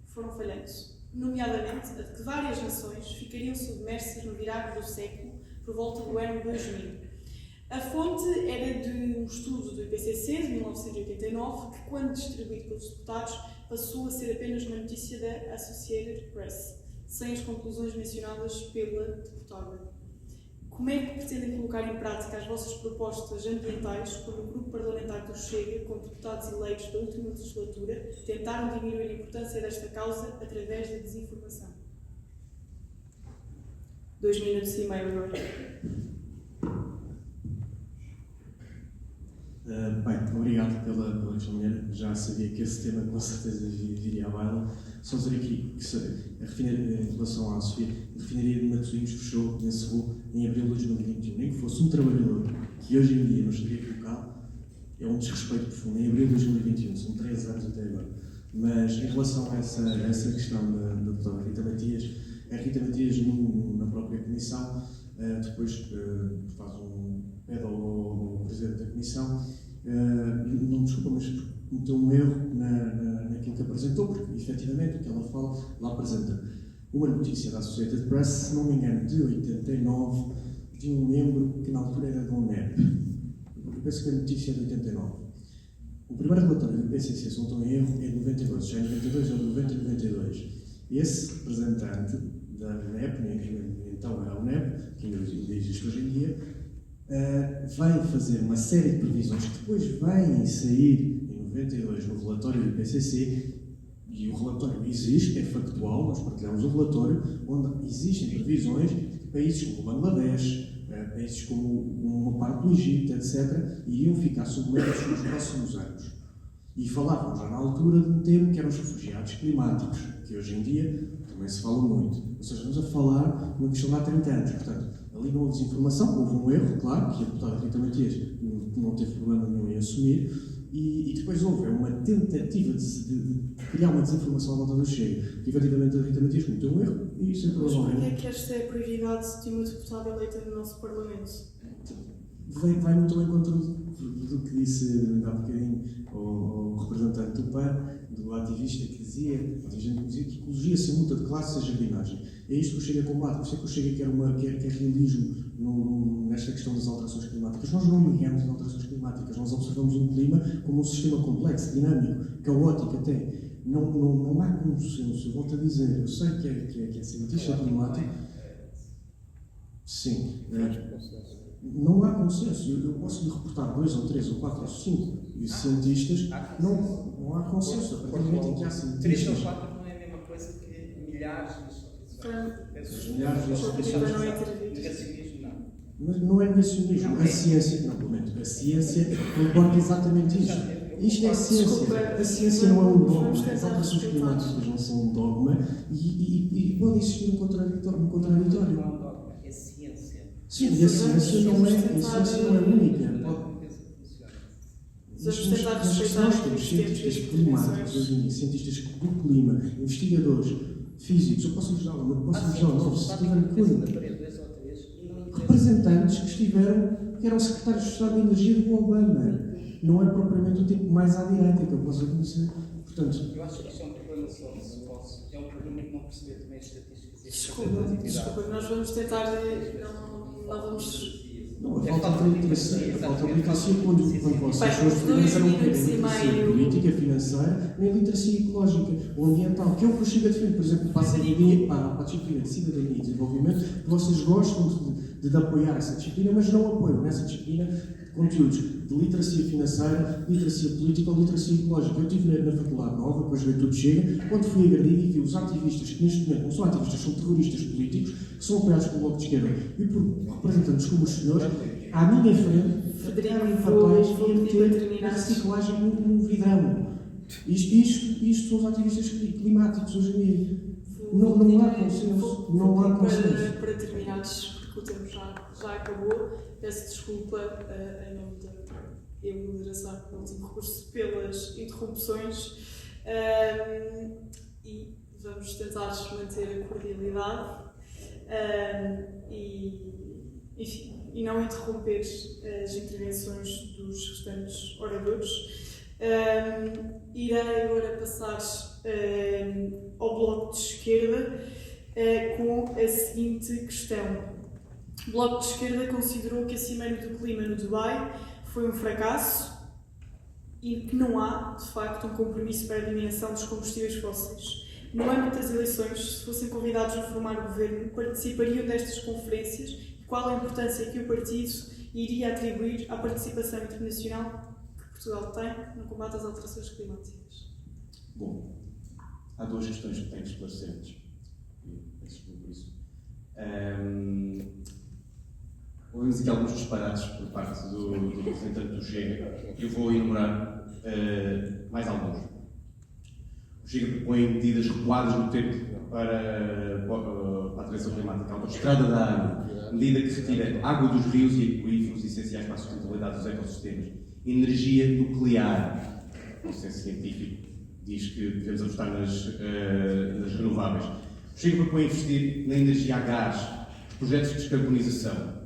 foram falhando, nomeadamente a de que várias nações ficariam submersas no virar do século por volta do ano 2000. A fonte era de um estudo do IPCC de 1989, que, quando distribuído pelos deputados, passou a ser apenas uma notícia da Associated Press, sem as conclusões mencionadas pela deputada. Como é que pretendem colocar em prática as vossas propostas ambientais quando o grupo parlamentar do Chega, com deputados eleitos da última legislatura, tentaram diminuir a importância desta causa através da desinformação? 2 minutos e meio agora. Bem, obrigado pela questão. Já sabia que esse tema com certeza viria à baila. Só dizer aqui que a refinaria, em relação à Sofia, a refinaria de Matosinhos fechou, encerrou em abril de 2021. Nem que fosse um trabalhador que hoje em dia não estaria colocado, é um desrespeito profundo. Em abril de 2021, são 3 anos até agora. Mas em relação a essa questão da deputada Rita Matias, a Rita Matias, na própria comissão, depois faz pede ao presidente da comissão, não desculpa, mas cometeu um erro naquilo que apresentou, porque efetivamente o que ela fala, lá apresenta uma notícia da Associated Press, se não me engano, de 89, de um membro que na altura era da UNEP. Eu penso que a notícia é de 89. O primeiro relatório do IPCC, se não estou em erro, é de 92, já é 92 ou de 90 e 92. Esse representante da UNEP, então era a UNEP, que ainda existe hoje em dia, vai fazer uma série de previsões que depois vêm sair em 92 no relatório do IPCC, e o relatório existe, é factual, nós partilhamos o relatório, onde existem previsões de países como Bangladesh, países como uma parte do Egito, etc., iriam ficar submersos nos próximos anos. E falavam já na altura de um termo que eram os refugiados climáticos, que hoje em dia também se fala muito. Ou seja, estamos a falar de uma questão de há 30 anos. Portanto, ali não houve desinformação, houve um erro, claro, que a deputada Rita Matias não teve problema nenhum em assumir, e depois houve uma tentativa de criar uma desinformação à volta do Chega, que efetivamente a Rita Matias cometeu um erro, e isso é Mas problema. porquê é que esta é a prioridade de uma deputada eleita no nosso Parlamento? Vai muito ao encontro do que disse há bocadinho o representante do PAN, do ativista que dizia que ecologia sem luta de classe é jardinagem. É isto que o Chega combate. Por isso é que o Chega quer realismo nesta questão das alterações climáticas. Nós não negamos as alterações climáticas, nós observamos um clima como um sistema complexo, dinâmico, caótico até. Não há consenso, eu volto a dizer, eu sei que é cientista climático. Sim. Não há consenso. Eu posso lhe reportar 2 ou 3 ou 4 ou 5 cientistas. Não há consenso. A partir do momento em que há cientistas. 3 ou 4 não é a mesma coisa que milhares de milhares de negacionismo, não. Mas não é negacionismo. A ciência, não prometo. A ciência comporta exatamente isto. Isto é ciência. A ciência não é um dogma. As alterações climáticas não são um dogma e pode existir um contraditório. Não é um dogma, é ciência. Sim, e a ciência não é única. Mas se nós temos cientistas climáticos hoje em dia, cientistas do clima, investigadores, físicos, eu posso usar nomes, se tiverem coisa. Representantes que eram secretários de Estado de Energia do Obama. Não é propriamente o tipo mais à direita que eu posso conhecer. Portanto, eu acho que isto é um problema só, é um problema que não perceber também as estatísticas. Desculpa, nós vamos tentar. Não vamos. Não, a falta de literacia, quando vocês não literacia política, financeira, nem literacia ecológica ou ambiental, que é o que o Chega defende, por exemplo, para a disciplina de cidadania e desenvolvimento, que vocês gostam de apoiar essa disciplina, mas não apoiam nessa disciplina conteúdos de literacia financeira, literacia política ou literacia ecológica. Eu estive na Faculdade Nova, com a Juventude Chega, quando fui agredido e vi os ativistas, que neste momento não são ativistas, são terroristas políticos, que são apoiados pelo Bloco de Esquerda e por representantes como os senhores, à minha frente, pegarem papéis e meter a reciclagem no vidrão. Isto são os ativistas climáticos hoje em dia. Não há consenso. Para terminares, porque o tempo já acabou, peço desculpa em nome da moderação do último recurso pelas interrupções e vamos tentar manter a cordialidade e, enfim, e não interromper as intervenções dos restantes oradores. Irei agora passar ao Bloco de Esquerda com a seguinte questão. O Bloco de Esquerda considerou que a Cimeira do Clima no Dubai foi um fracasso e que não há, de facto, um compromisso para a eliminação dos combustíveis fósseis. No âmbito das eleições, se fossem convidados a formar o governo, participariam destas conferências e qual a importância que o partido iria atribuir à participação internacional que Portugal tem no combate às alterações climáticas? Bom, há duas questões que tenho que esclarecer antes. Peço desculpa por isso. Ouvimos aqui alguns disparates por parte do representante do Chega e eu vou enumerar mais alguns. O Chega propõe medidas recuadas no tempo para a transição climática. A autoestrada da água, medida que retira água dos rios e aquíferos essenciais para a sustentabilidade dos ecossistemas. Energia nuclear. O consenso científico diz que devemos apostar nas renováveis. O Chega propõe investir na energia a gás, projetos de descarbonização.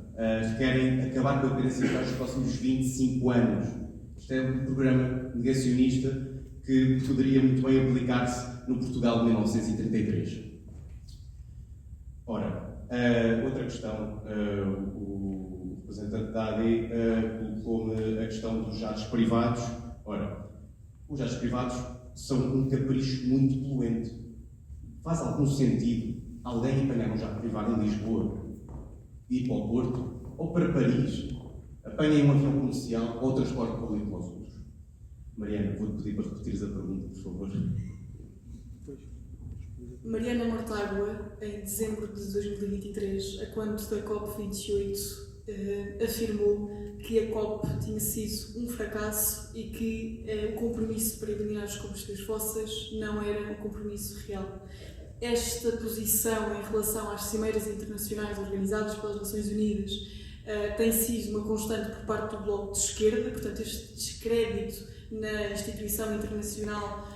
Requerem acabar com a dependência nos próximos 25 anos. Isto é um programa negacionista que poderia muito bem aplicar-se no Portugal de 1933. Ora, outra questão, o representante da AD colocou-me a questão dos jatos privados. Ora, os jatos privados são um capricho muito poluente. Faz algum sentido alguém apanhar um jato privado em Lisboa, ir para o Porto ou para Paris, apanhem um avião comercial ou transporte público aos outros? Mariana, vou-te pedir para repetires a pergunta, por favor. Mariana Mortágua, em dezembro de 2023, a quando da COP28, afirmou que a COP tinha sido um fracasso e que o compromisso para eliminar os combustíveis fósseis não era um compromisso real. Esta posição em relação às cimeiras internacionais organizadas pelas Nações Unidas tem sido uma constante por parte do Bloco de Esquerda, portanto este descrédito na instituição internacional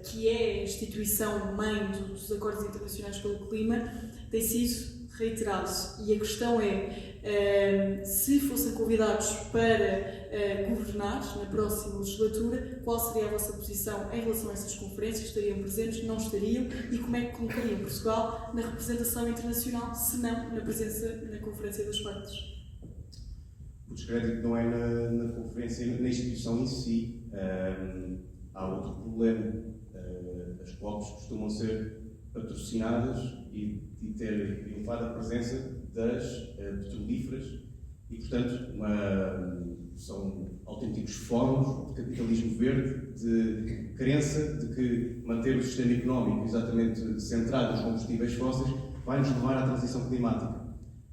que é a instituição-mãe dos acordos internacionais pelo clima tem sido reiterado. E a questão é, se fossem convidados para governar na próxima legislatura, qual seria a vossa posição em relação a essas conferências? Estariam presentes? Não estariam? E como é que colocariam Portugal na representação internacional, se não na presença na Conferência das Partes? O descrédito não é na conferência, na instituição em si. Há outro problema. As COPs costumam ser patrocinadas e ter elevada presença das petrolíferas e, portanto, são autênticos fóruns de capitalismo verde, de crença de que manter o sistema económico exatamente centrado nos combustíveis fósseis vai nos levar à transição climática.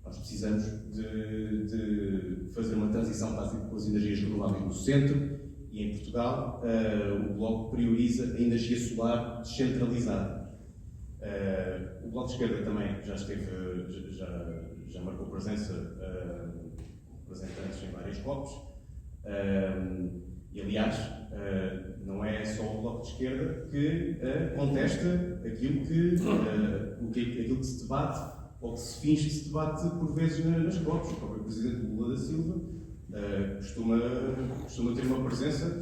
Nós precisamos de fazer uma transição para as energias renováveis no centro e em Portugal o Bloco prioriza a energia solar descentralizada. O Bloco de Esquerda também já marcou presença representantes em várias COPs e aliás não é só o Bloco de Esquerda que contesta aquilo que se debate ou que se finge que se debate por vezes nas COPs. O próprio Presidente Lula da Silva costuma ter uma presença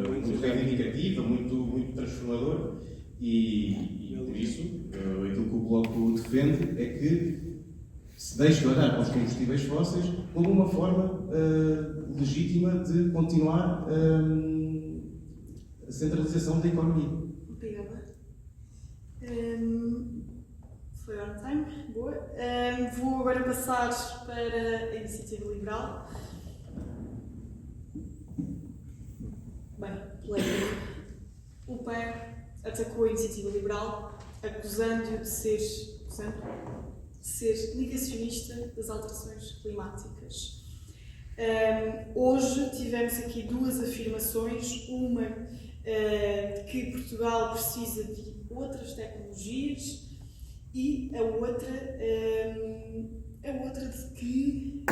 muito reivindicativa, muito transformadora e por isso aquilo que o Bloco defende é que se deixe olhar para os combustíveis fósseis como uma forma legítima de continuar a centralização da economia. Obrigada. Foi on time, boa. Vou agora passar para a Iniciativa Liberal. Bem, polémico. O PAN atacou a Iniciativa Liberal, acusando-o de ser negacionista das alterações climáticas. Hoje tivemos aqui duas afirmações, uma que Portugal precisa de outras tecnologias e a outra de que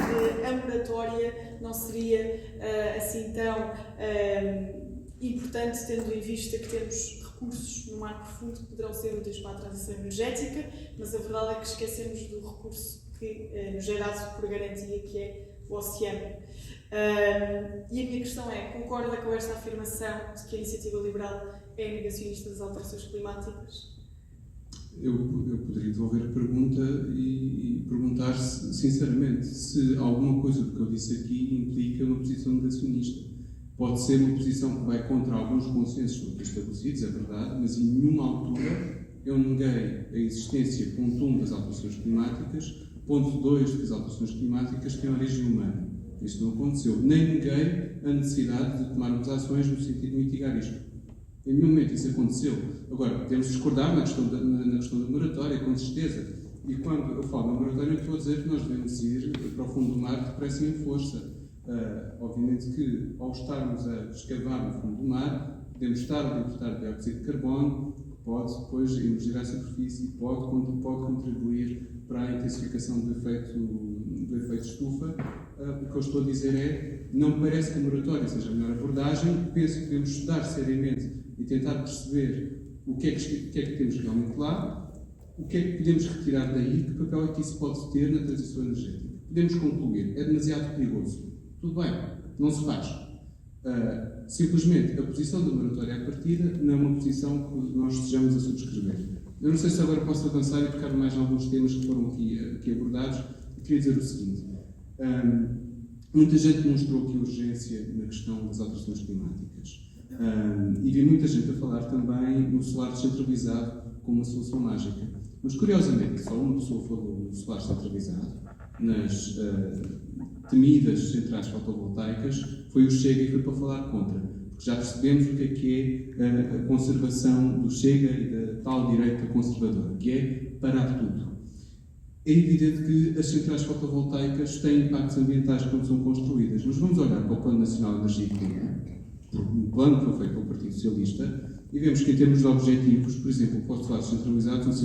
a moratória não seria assim tão importante, tendo em vista que temos recursos no mar profundo que poderão ser úteis para a transição energética, mas a verdade é que esquecemos do recurso que que nos é dado por garantia, que é o oceano. E a minha questão é, concorda com esta afirmação de que a iniciativa liberal é negacionista das alterações climáticas? Eu poderia devolver a pergunta e perguntar sinceramente se alguma coisa do que eu disse aqui implica uma posição negacionista. Pode ser uma posição que vai contra alguns consensos estabelecidos, é verdade, mas em nenhuma altura eu neguei a existência, ponto 1, das alterações climáticas, ponto 2, que as alterações climáticas têm origem humana. Isto não aconteceu. Nem neguei a necessidade de tomarmos ações no sentido de mitigar isto. Em nenhum momento isso aconteceu. Agora, podemos discordar na questão da moratória, com certeza. E quando eu falo na moratória, eu estou a dizer que nós devemos ir para o fundo do mar depressa e em força. Obviamente que, ao estarmos a escavar no fundo do mar, podemos estar a libertar dióxido de carbono, que pode depois emergir à superfície e pode contribuir para a intensificação do efeito estufa. O que eu estou a dizer é, não me parece que a moratória seja a melhor abordagem, penso que devemos estudar seriamente e tentar perceber o que é que temos realmente lá, o que é que podemos retirar daí, que papel é que isso pode ter na transição energética. Podemos concluir, é demasiado perigoso. Tudo bem, não se faz. Simplesmente, a posição da moratória à partida não é uma posição que nós desejamos a subscrever. Eu não sei se agora posso avançar e tocar mais em alguns temas que foram aqui abordados. Eu queria dizer o seguinte. Muita gente demonstrou aqui urgência na questão das alterações climáticas. E vi muita gente a falar também no solar descentralizado como uma solução mágica. Mas, curiosamente, só uma pessoa falou no solar descentralizado, nas temidas centrais fotovoltaicas, foi o Chega e foi para falar contra. Porque já percebemos o que é a conservação do Chega e da tal direita conservadora, que é parar tudo. É evidente que as centrais fotovoltaicas têm impactos ambientais quando são construídas, mas vamos olhar para o Plano Nacional de Energia e Clima, um plano que foi feito pelo Partido Socialista, e vemos que em termos de objetivos, por exemplo, para os solares centralizados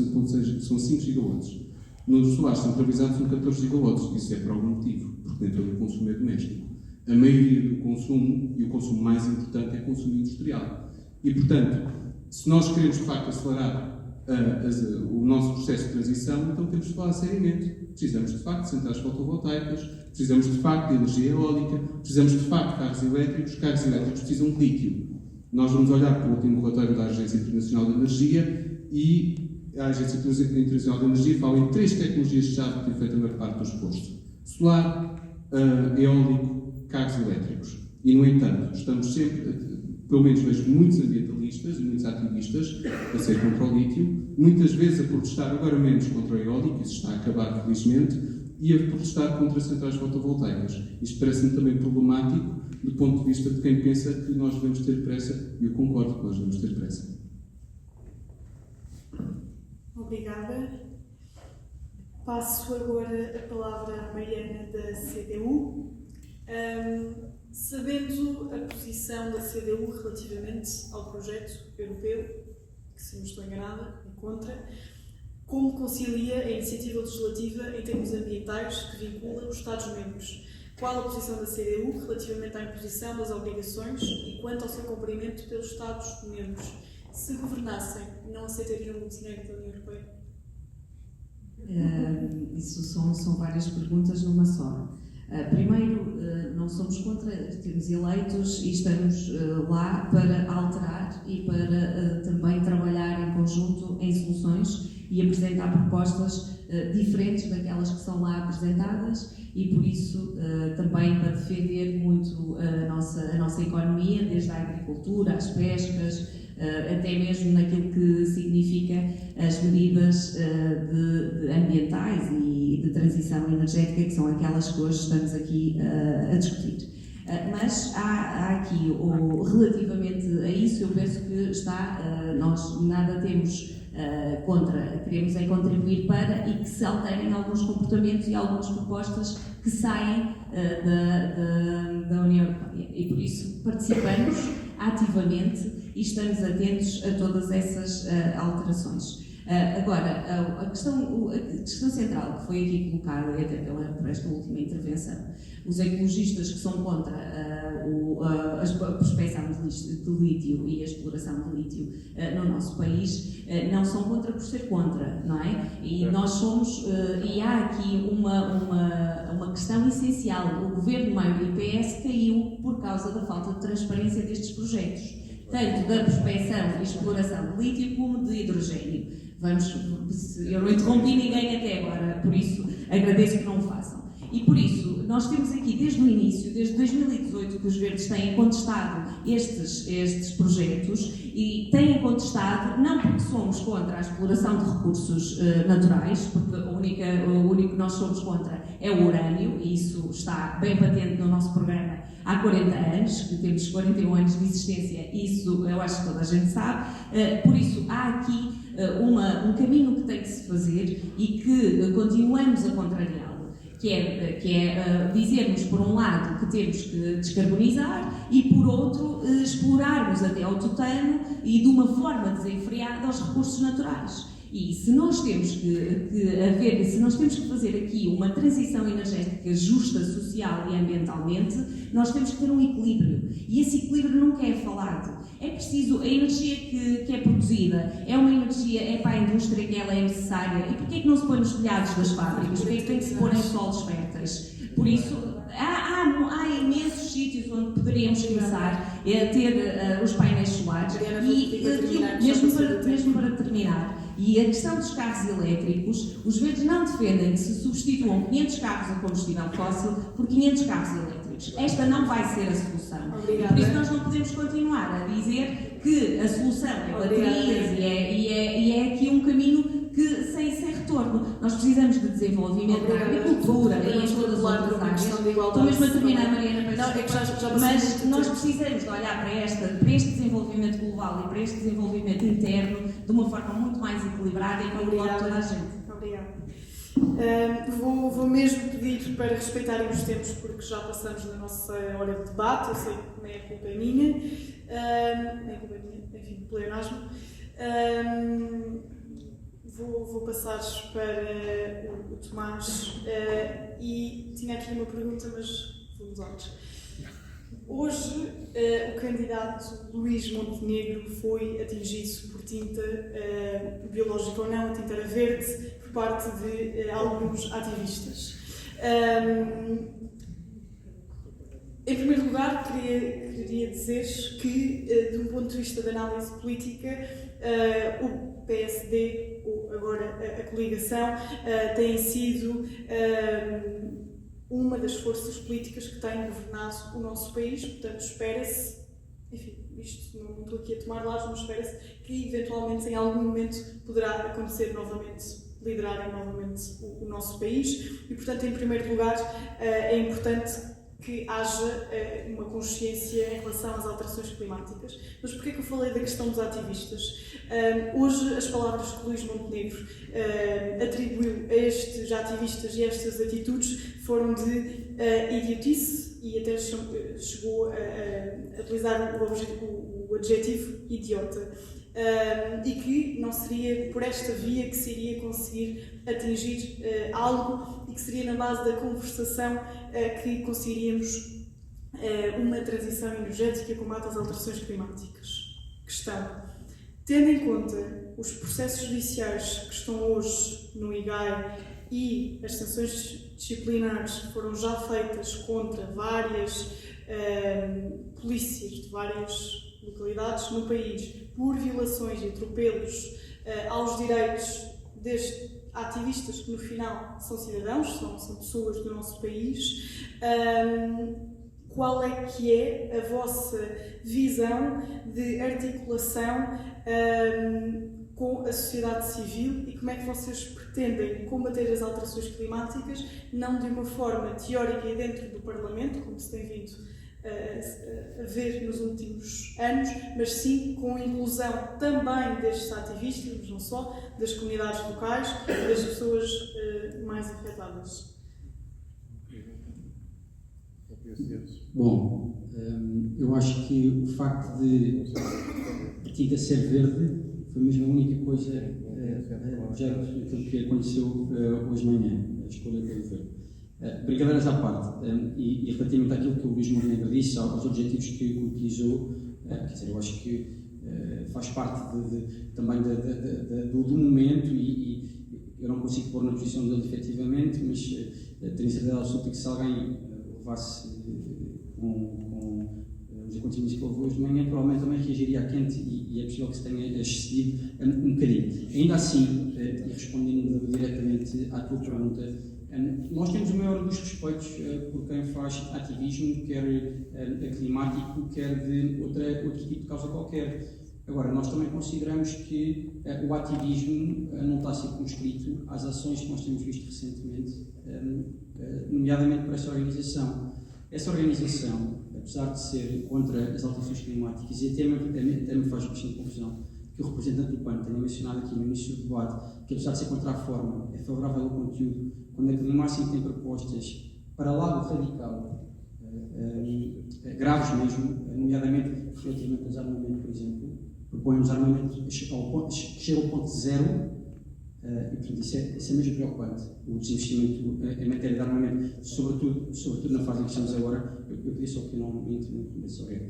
são 5 gigawatts. Nos solares centralizados são 14 gigawatts. Isso é por algum motivo, porque nem todo o consumo é doméstico. A maioria do consumo, e o consumo mais importante, é consumo industrial. E, portanto, se nós queremos, de facto, acelerar o nosso processo de transição, então temos de falar seriamente. Precisamos, de facto, de centrais fotovoltaicas, precisamos, de facto, de energia eólica, precisamos, de facto, de carros elétricos. Carros elétricos precisam de lítio. Nós vamos olhar para o último relatório da Agência Internacional de Energia e a Agência Internacional de Energia fala em 3 tecnologias-chave que têm feito a maior parte do esforço: solar, eólico, carros elétricos. E, no entanto, estamos sempre, pelo menos vejo muitos ambientalistas e muitos ativistas a ser contra o lítio, muitas vezes a protestar, agora menos contra o eólico, isso está a acabar felizmente, e a protestar contra centrais fotovoltaicas. Isto parece-me também problemático do ponto de vista de quem pensa que nós devemos ter pressa, e eu concordo que nós devemos ter pressa. Obrigada. Passo agora a palavra à Mariana da CDU. Sabendo a posição da CDU relativamente ao projeto europeu, que se não estou enganada, é contra, como concilia a iniciativa legislativa em termos ambientais que vincula os Estados-membros? Qual a posição da CDU relativamente à imposição das obrigações e quanto ao seu cumprimento pelos Estados-membros? Se governassem, não aceitariam o Montenegro da União Europeia? Isso são várias perguntas numa só. Primeiro, não somos contra, temos eleitos e estamos lá para alterar e para também trabalhar em conjunto em soluções e apresentar propostas diferentes daquelas que são lá apresentadas e, por isso, também para defender muito a nossa economia, desde a agricultura, às pescas, até mesmo naquilo que significa as medidas ambientais e de transição energética, que são aquelas que hoje estamos aqui a discutir. Mas há aqui, relativamente a isso, eu penso que nós nada temos contra, queremos é contribuir para e que se alterem alguns comportamentos e algumas propostas que saem da União Europeia. E por isso participamos ativamente e estamos atentos a todas essas alterações. Agora, a questão central que foi aqui colocada, e até por esta última intervenção, os ecologistas que são contra a prospecção de lítio e a exploração de lítio no nosso país, não são contra por ser contra, não é? E nós somos, e há aqui uma questão essencial. O governo maioria PS caiu por causa da falta de transparência destes projetos, tanto da prospecção e exploração de lítio como de hidrogênio. Eu não interrompi ninguém até agora, por isso agradeço que não o façam. E por isso, nós temos aqui desde o início, desde 2018, que os verdes têm contestado estes projetos, e têm contestado não porque somos contra a exploração de recursos naturais, porque o único que nós somos contra é o urânio, e isso está bem patente no nosso programa há 40 anos, que temos 41 anos de existência, isso eu acho que toda a gente sabe. Por isso, há aqui um caminho que tem que se fazer e que continuamos a contrariá-lo, que é dizermos, por um lado, que temos que descarbonizar e, por outro, explorarmos até ao tutano e de uma forma desenfreada os recursos naturais. E se nós temos que fazer aqui uma transição energética justa, social e ambientalmente, nós temos que ter um equilíbrio. E esse equilíbrio nunca é falado. É preciso, a energia que é produzida é uma energia, é para a indústria que ela é necessária. E porquê é que não se põe nos telhados das fábricas? Porquê é que tem que se pôr em solos férteis? Por isso, há imensos sítios onde poderíamos começar a ter os painéis solares. Mesmo para terminar, e a questão dos carros elétricos, os verdes não defendem que se substituam 500 carros a combustível fóssil por 500 carros elétricos. Esta não vai ser a solução. Obrigada. Por isso nós não podemos continuar a dizer que a solução é baterias e é aqui um caminho sem retorno. Nós precisamos de desenvolvimento da agricultura e em todas as outras áreas. Estou mesmo a terminar, Mariana, mas nós precisamos de olhar para este desenvolvimento global e para este desenvolvimento interno de uma forma muito mais equilibrada e com toda a gente. Obrigada. Vou mesmo pedir para respeitarem os tempos, porque já passamos da nossa hora de debate. Eu sei que nem a culpa é minha, enfim, pleonasmo. Vou passar para o Tomás e tinha aqui uma pergunta, mas vamos antes. Hoje, o candidato Luís Montenegro foi atingido por tinta biológica ou não, a tinta era verde, por parte de alguns ativistas. Em primeiro lugar, queria dizer que, de um ponto de vista de análise política, o PSD, ou agora a coligação, tem sido uma das forças políticas que tem governado o nosso país, portanto espera-se, enfim, isto não estou aqui a tomar lados, mas espera-se que eventualmente em algum momento poderá acontecer novamente, liderarem novamente o nosso país e, portanto, em primeiro lugar, é importante que haja uma consciência em relação às alterações climáticas. Mas porquê que eu falei da questão dos ativistas? Hoje, as palavras que Luís Montenegro atribuiu a estes ativistas e a estas atitudes foram de idiotice e até chegou a utilizar o adjetivo idiota. E que não seria por esta via que se iria conseguir atingir algo e que seria na base da conversação que conseguiríamos uma transição energética e combate às alterações climáticas. Questão. Tendo em conta os processos judiciais que estão hoje no IGAI e as sanções disciplinares que foram já feitas contra várias polícias de várias localidades no país por violações e atropelos aos direitos destes ativistas que no final são cidadãos, são pessoas do nosso país, qual é que é a vossa visão de articulação com a sociedade civil e como é que vocês pretendem combater as alterações climáticas, não de uma forma teórica e dentro do Parlamento, como se tem vindo a ver nos últimos anos, mas sim com a inclusão também destes ativistas, mas não só, das comunidades locais, das pessoas mais afetadas. Bom, eu acho que o facto de a tinta ser verde foi mesmo a única coisa objeto daquilo que aconteceu hoje de manhã, a escolha que eu fiz. Brincadeiras à parte, e relativamente àquilo que o Luís Montenegro disse, aos objetivos que utilizou, quer dizer, eu acho que faz parte também do momento, e eu não consigo pôr na posição dele efetivamente, mas tenho certeza absoluta que se alguém levasse com os acontecimentos que ele levou hoje de manhã, provavelmente também reagiria a quente, e é possível que se tenha excedido um bocadinho. Ainda assim, e respondendo diretamente à tua pergunta, nós temos o maior dos respeitos por quem faz ativismo, quer climático, quer de outro tipo de causa qualquer. Agora, nós também consideramos que o ativismo não está circunscrito às ações que nós temos visto recentemente, nomeadamente para essa organização. Essa organização, apesar de ser contra as alterações climáticas, e até me faz bastante confusão que o representante do PAN tenha mencionado aqui no início do debate que, apesar de ser contra a forma, é favorável ao conteúdo, quando a Climáximo tem propostas para lá do radical, graves mesmo, nomeadamente relativamente ao desarmamento, por exemplo, propõe um desarmamento que chega ao ponto zero, e portanto isso é mesmo preocupante, o desinvestimento em matéria de armamento, sobretudo na fase em que estamos agora. Eu pedi só que eu não me sobre ele.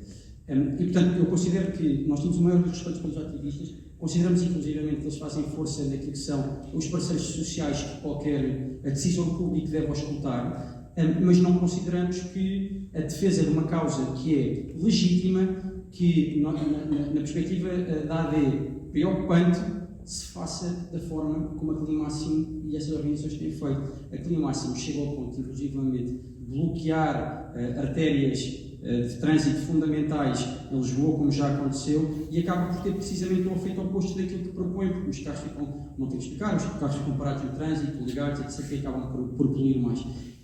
E portanto eu considero que nós temos o maior dos respeitos pelos ativistas, consideramos inclusivamente que eles fazem força naquilo que são os parceiros sociais que qualquer decisão pública deve auscultar, mas não consideramos que a defesa de uma causa que é legítima, que na perspectiva da AD preocupante, se faça da forma como a Climáximo e essas organizações têm feito. A Climáximo chega ao ponto, inclusivamente, de bloquear artérias de trânsito fundamentais em Lisboa, como já aconteceu, e acaba por ter precisamente o efeito oposto daquilo que propõe, porque os carros não têm de explicar, os carros ficam parados no trânsito, ligados, etc., e acabam por poluir mais.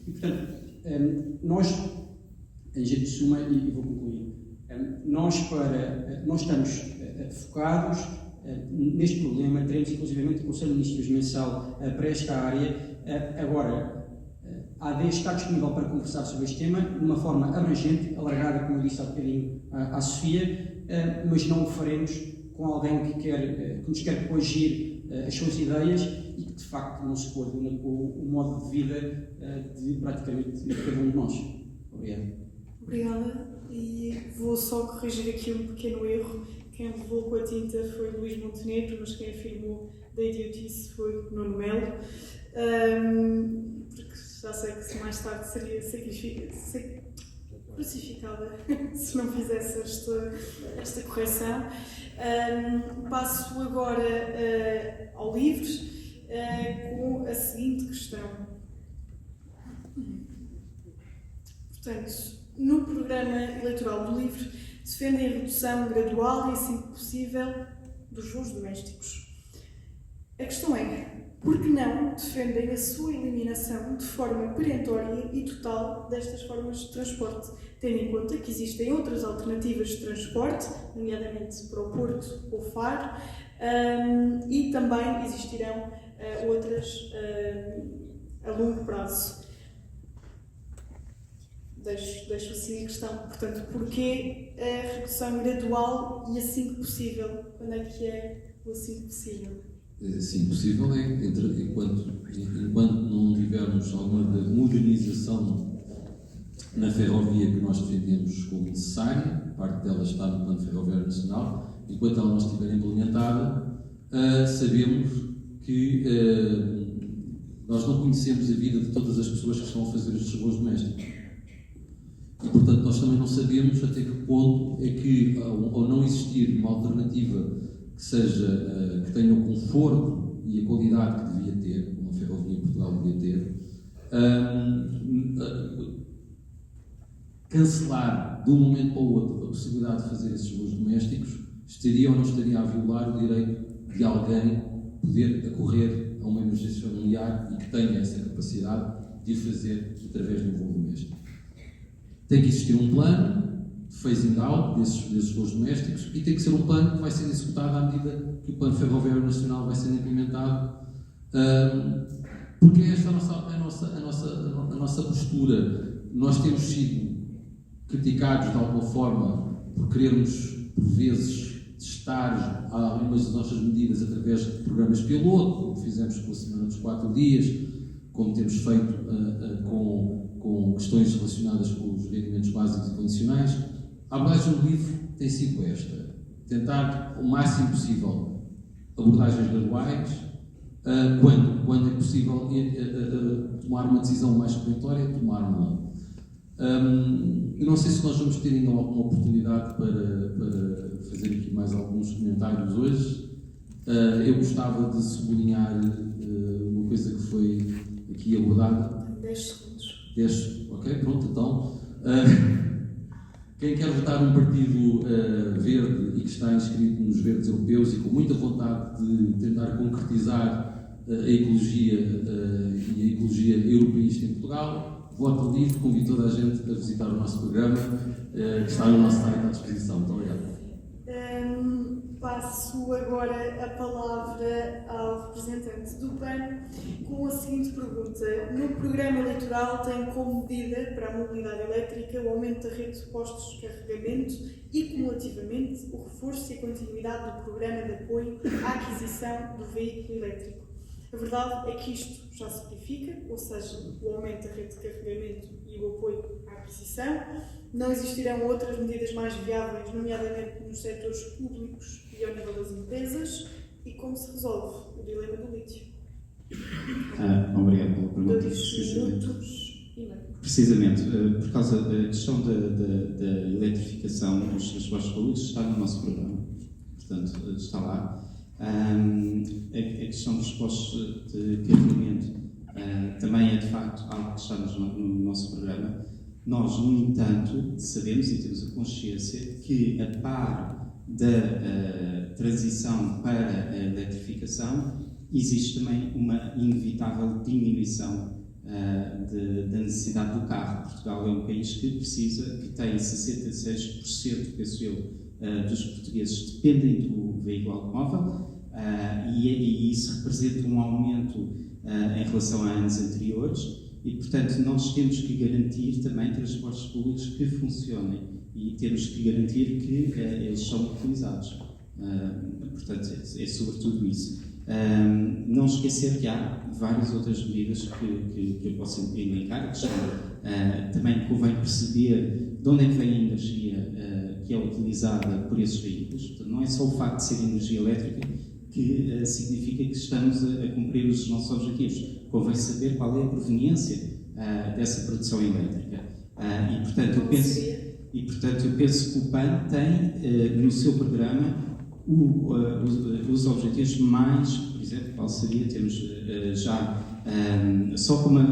E, portanto, nós, em jeito de suma, e vou concluir, nós estamos focados neste problema, teremos inclusivamente o Conselho de Ministros mensal para esta área. Agora, a AD está disponível para conversar sobre este tema de uma forma abrangente, alargada, como eu disse há bocadinho à Sofia, mas não o faremos com alguém que nos quer coagir as suas ideias e que de facto não se coaduna com o modo de vida de praticamente cada um de nós. Obrigado. Obrigada, e vou só corrigir aqui um pequeno erro. Quem levou com a tinta foi Luís Montenegro, mas quem afirmou da idiotice foi Nuno Melo, porque já sei que mais tarde seria crucificada se não fizesse esta correção. Passo agora ao Livres com a seguinte questão. Portanto, no programa eleitoral do Livre, defendem a redução gradual e, assim que possível, dos voos domésticos. A questão é, por que não defendem a sua eliminação de forma perentória e total destas formas de transporte, tendo em conta que existem outras alternativas de transporte, nomeadamente para o Porto ou Faro, e também existirão outras a longo prazo. Deixo assim a questão. Portanto, porquê a redução gradual e assim que possível? Quando é que é o assim que possível? Assim possível é enquanto não tivermos alguma modernização na ferrovia que nós defendemos como necessária, parte dela está no Plano Ferroviário Nacional, enquanto ela não estiver implementada, sabemos que nós não conhecemos a vida de todas as pessoas que estão a fazer estes voos domésticos. E, portanto, nós também não sabemos até que ponto é que, ao não existir uma alternativa que tenha o conforto e a qualidade que devia ter, como a Ferrovia em Portugal devia ter, cancelar de um momento para o outro a possibilidade de fazer esses voos domésticos estaria ou não estaria a violar o direito de alguém poder acorrer a uma emergência familiar e que tenha essa capacidade de o fazer através de um voo doméstico. Tem que existir um plano de phasing out desses voos domésticos e tem que ser um plano que vai ser executado à medida que o Plano Ferroviário Nacional vai sendo implementado, porque esta é a nossa postura. Nós temos sido criticados de alguma forma por querermos, por vezes, testar algumas das nossas medidas através de programas piloto, como fizemos com a Semana dos 4 Dias, como temos feito com questões relacionadas com os rendimentos básicos e condicionais. A abordagem do livro tem sido esta: tentar o máximo possível abordagens graduais, quando é possível tomar uma decisão mais perentória, tomar uma. Eu não sei se nós vamos ter ainda alguma oportunidade para fazer aqui mais alguns comentários hoje. Eu gostava de sublinhar uma coisa que foi aqui abordada. 10 segundos. 10, ok, pronto, então. Quem quer votar um partido verde e que está inscrito nos verdes europeus e com muita vontade de tentar concretizar a ecologia e a ecologia europeísta em Portugal, voto livre, convido toda a gente a visitar o nosso programa, que está no nosso site à disposição. Muito obrigado. Passo agora a palavra ao representante do PAN com a seguinte pergunta. No programa eleitoral tem como medida para a mobilidade elétrica o aumento da rede de postos de carregamento e, cumulativamente, o reforço e a continuidade do programa de apoio à aquisição do veículo elétrico. A verdade é que isto já se verifica, ou seja, o aumento da rede de carregamento e o apoio à aquisição. Não existirão outras medidas mais viáveis, nomeadamente nos setores públicos e ao nível das empresas. E como se resolve o dilema do lítio? Obrigado pela pergunta. 2 minutos e meio. Precisamente, por causa da questão da eletrificação dos transportes públicos, está no nosso programa. Portanto, está lá. A questão dos postos de carregamento também é, de facto, algo que está no nosso programa. Nós, no entanto, sabemos e temos a consciência que, a par da transição para a eletrificação, existe também uma inevitável diminuição da necessidade do carro. Portugal é um país que tem 66%, penso eu, dos portugueses dependem do veículo automóvel e isso representa um aumento em relação a anos anteriores. E, portanto, nós temos que garantir também transportes públicos que funcionem e temos que garantir que eles são utilizados. Portanto, é sobretudo isso. Não esquecer que há várias outras medidas que eu posso elencar. Também convém perceber de onde é que vem a energia que é utilizada por esses veículos. Portanto, não é só o facto de ser energia elétrica que significa que estamos a cumprir os nossos objetivos. Convém saber qual é a proveniência dessa produção elétrica. E, portanto, eu penso que o PAN tem no seu programa os objetivos mais, por exemplo, qual seria, temos já, só como a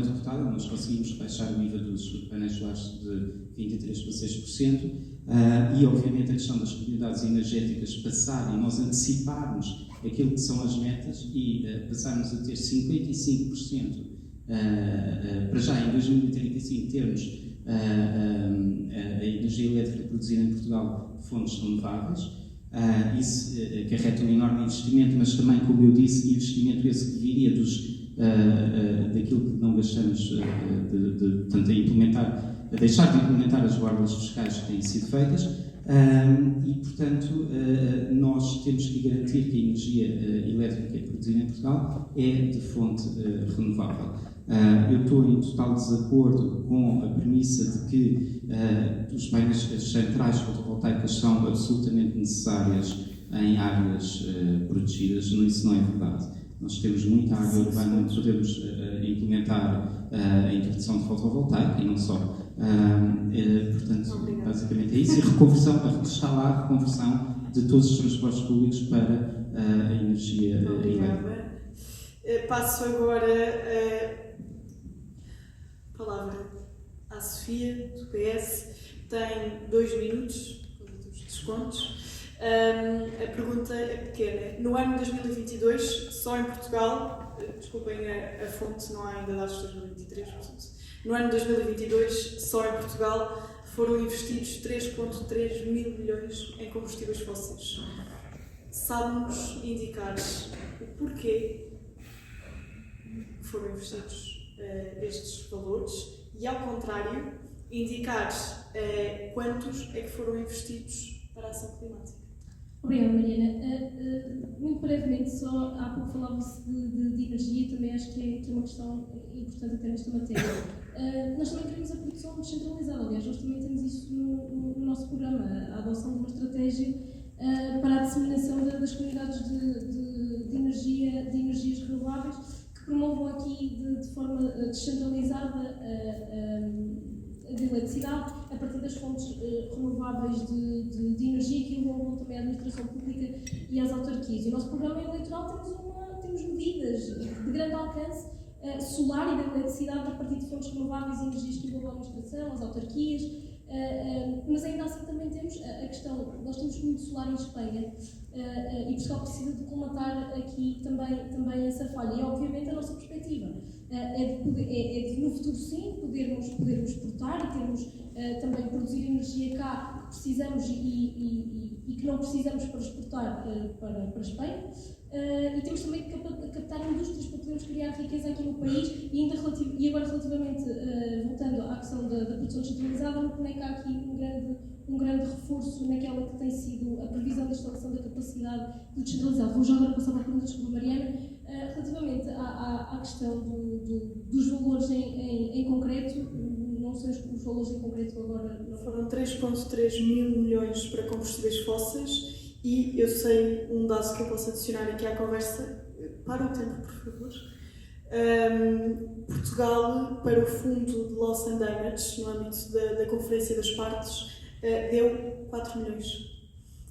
deputada, nós conseguimos baixar o IVA dos painéis solares de 23% para 6%, e obviamente a questão das comunidades energéticas passarem, nós anteciparmos aquilo que são as metas e passarmos a ter 55% para já em 2035 termos a energia elétrica produzida em Portugal de fontes renováveis. Isso acarreta um enorme investimento, mas também, como eu disse, investimento esse que viria daquilo que não gastamos a deixar de implementar as bordas fiscais que têm sido feitas, e, portanto, nós temos que garantir que a energia elétrica produzida em Portugal é de fonte renovável. Eu estou em total desacordo com a premissa de que os painéis, as centrais fotovoltaicas são absolutamente necessárias em áreas protegidas. Isso não é verdade. Nós temos muita área urbana onde podemos implementar a introdução de fotovoltaica e não só. Portanto, basicamente é isso. E está lá a reconversão de todos os transportes públicos para a energia elétrica. Passo agora a palavra à Sofia, do PS. Tem 2 minutos, dos descontos. A pergunta é pequena. No ano de 2022, só em Portugal, desculpem a fonte, não há ainda dados de 2023, portanto, no ano de 2022, só em Portugal, foram investidos 3,3 mil milhões em combustíveis fósseis. Sabe-nos indicar o porquê foram investidos estes valores e, ao contrário, indicar quantos é que foram investidos para a ação climática? Obrigada, Mariana. Muito brevemente, só há pouco falava-se de energia, também acho que é uma questão importante até nesta matéria. Nós também queremos a produção descentralizada, aliás, nós também temos isso no nosso programa, a adoção de uma estratégia para a disseminação das comunidades de energias renováveis que promovam aqui de forma descentralizada de eletricidade a partir das fontes renováveis de energia que envolvam também a administração pública e as autarquias. E o nosso programa eleitoral temos medidas de grande alcance solar e da eletricidade a partir de fontes renováveis e energias que envolvam a administração, as autarquias, mas ainda assim também temos a questão, nós temos muito solar em Espanha e Portugal precisa de colmatar aqui também essa falha e obviamente a nossa perspectiva é de no futuro sim podermos exportar e termos também produzir energia cá que precisamos e que não precisamos para exportar para a Espanha. E temos também que captar indústrias para podermos criar riqueza aqui no país e agora relativamente, voltando à questão da produção descentralizada, não também cá aqui um grande reforço naquela que tem sido a previsão da instalação da capacidade de descentralizar. Vou já agora passar para a pergunta da Mariana, relativamente à questão dos valores em concreto, não sei os valores em concreto agora. Não. Foram 3,3 mil milhões para combustíveis fósseis. E eu sei um dado que eu posso adicionar aqui à conversa, para o tempo, por favor. Portugal, para o fundo de Loss and Damage, no âmbito da Conferência das Partes, deu 4 milhões.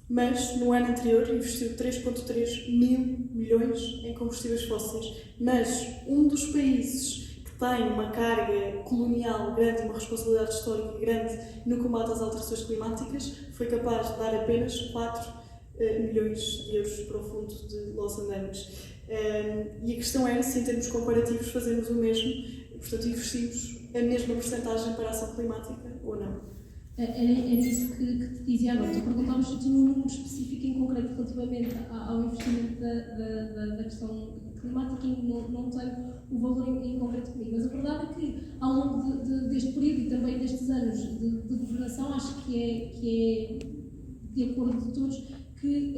Mas, no ano anterior, investiu 3,3 mil milhões em combustíveis fósseis. Mas um dos países que tem uma carga colonial grande, uma responsabilidade histórica grande no combate às alterações climáticas, foi capaz de dar apenas 4 milhões de euros para o fundo de Loss and Damage. E a questão é se em termos comparativos fazemos o mesmo, portanto investimos a mesma porcentagem para a ação climática ou não. Era isso que te dizia agora. Tu perguntavas se tinha um número específico em concreto relativamente ao investimento da questão climática e não tenho o valor em concreto comigo. Mas a verdade é que ao longo deste período e também destes anos de governação, acho que é de acordo de todos que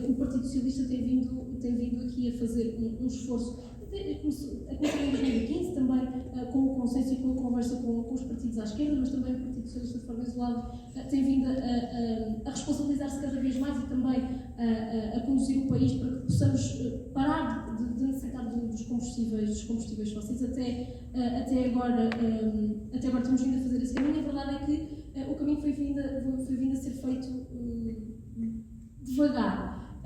o Partido Socialista tem vindo aqui a fazer um esforço, a começar em 2015 também com o consenso e com a conversa com os partidos à esquerda, mas também o Partido Socialista de forma isolada tem vindo a responsabilizar-se cada vez mais e também a conduzir o país para que possamos parar de necessitar dos combustíveis fósseis. Até agora temos vindo a fazer esse caminho. A verdade é que o caminho foi vindo a ser feito devagar,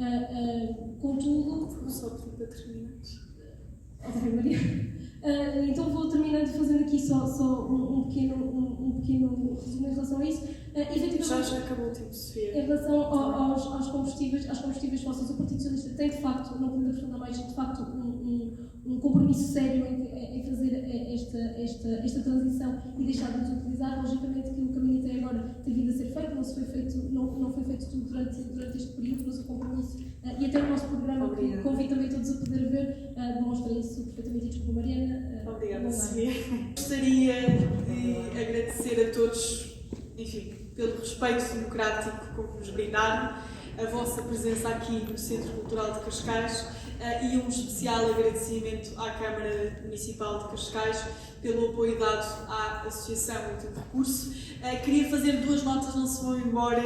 contudo... Só para terminar. Ok, Maria. Então vou terminando fazendo aqui só um pequeno resumo em relação a isso. Já acabou o tempo, Sofia. Em relação aos combustíveis fósseis, o Partido Socialista tem de facto, não podemos aprofundar mais, de facto um compromisso sério em fazer esta transição e deixar de os utilizar. Logicamente que o caminho até agora tem vindo a ser feito, não foi feito tudo durante este período, mas o compromisso e até o nosso programa, que convido também todos a poder ver, demonstra isso perfeitamente. Desculpa, Mariana. Obrigada, Sofia. Gostaria de agradecer a todos, enfim, pelo respeito democrático com que nos brindaram, a vossa presença aqui no Centro Cultural de Cascais e um especial agradecimento à Câmara Municipal de Cascais pelo apoio dado à Associação Último Recurso. Queria fazer 2 notas, não se vão embora,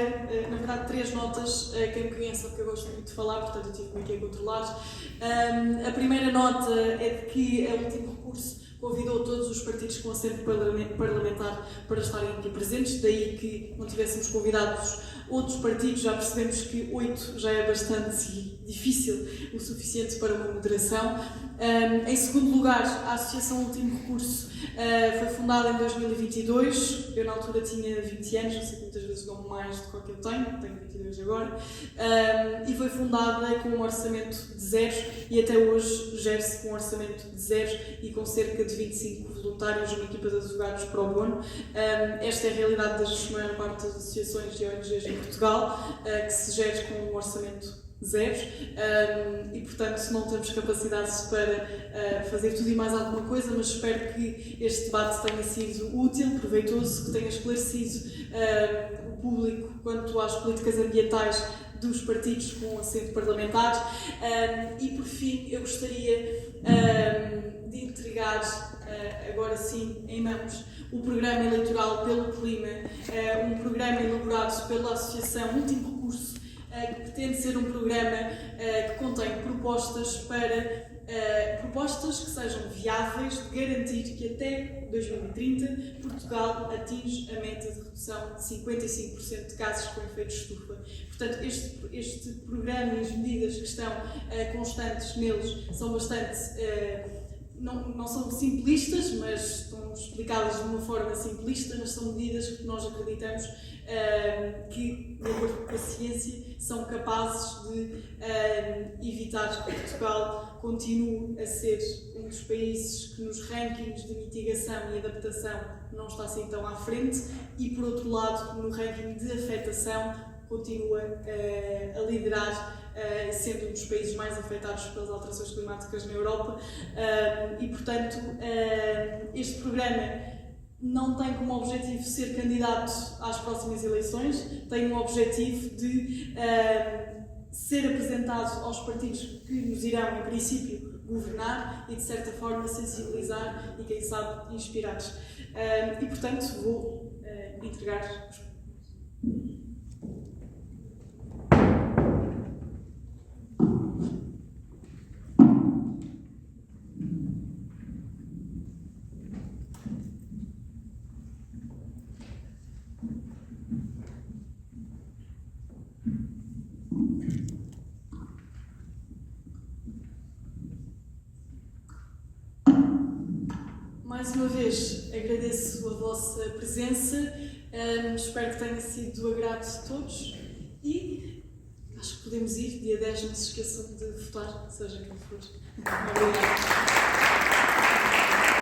na verdade 3 notas, quem me conhece sabe que eu gosto muito de falar, portanto eu tive aqui a controlar. A primeira nota é de que a Último Recurso convidou todos os partidos com assento parlamentar para estarem aqui presentes, daí que não tivéssemos convidados outros partidos, já percebemos que 8 já é bastante difícil, o suficiente para uma moderação. Em segundo lugar, a Associação Último Recurso foi fundada em 2022, eu na altura tinha 20 anos, não sei que muitas vezes dou mais do que eu tenho 22 agora, e foi fundada com um orçamento de 0 e até hoje gere-se com um orçamento de 0 e com cerca de 25 voluntários, uma equipa de advogados pro bono. Esta é a realidade da maior parte das associações e ONGs em Portugal, que se gere com um orçamento 0 e portanto não temos capacidades para fazer tudo e mais alguma coisa, mas espero que este debate tenha sido útil, proveitoso, que tenha esclarecido o público quanto às políticas ambientais dos partidos com assento parlamentar. E por fim, eu gostaria de entregar, agora sim, em mãos, o Programa Eleitoral pelo Clima, um programa elaborado pela Associação Último Recurso, que pretende ser um programa que contém propostas que sejam viáveis, de garantir que até 2030 Portugal atinge a meta de redução de 55% de gases com efeito de estufa. Portanto, este programa e as medidas que estão constantes neles são bastante... Não são simplistas, mas estão explicadas de uma forma simplista, mas são medidas que nós acreditamos que, de acordo com a ciência, são capazes de evitar que Portugal continue a ser um dos países que nos rankings de mitigação e adaptação não está assim tão à frente e, por outro lado, no ranking de afetação continua a liderar, sendo um dos países mais afetados pelas alterações climáticas na Europa. E, portanto, este programa não tem como objetivo ser candidato às próximas eleições, tem um objetivo de ser apresentado aos partidos que nos irão, em princípio, governar e, de certa forma, sensibilizar e, quem sabe, inspirar. E, portanto, vou entregar os... Mais uma vez, agradeço a vossa presença, espero que tenha sido do agrado de todos e acho que podemos ir. Dia 10, não se esqueçam de votar, seja quem for. Obrigada.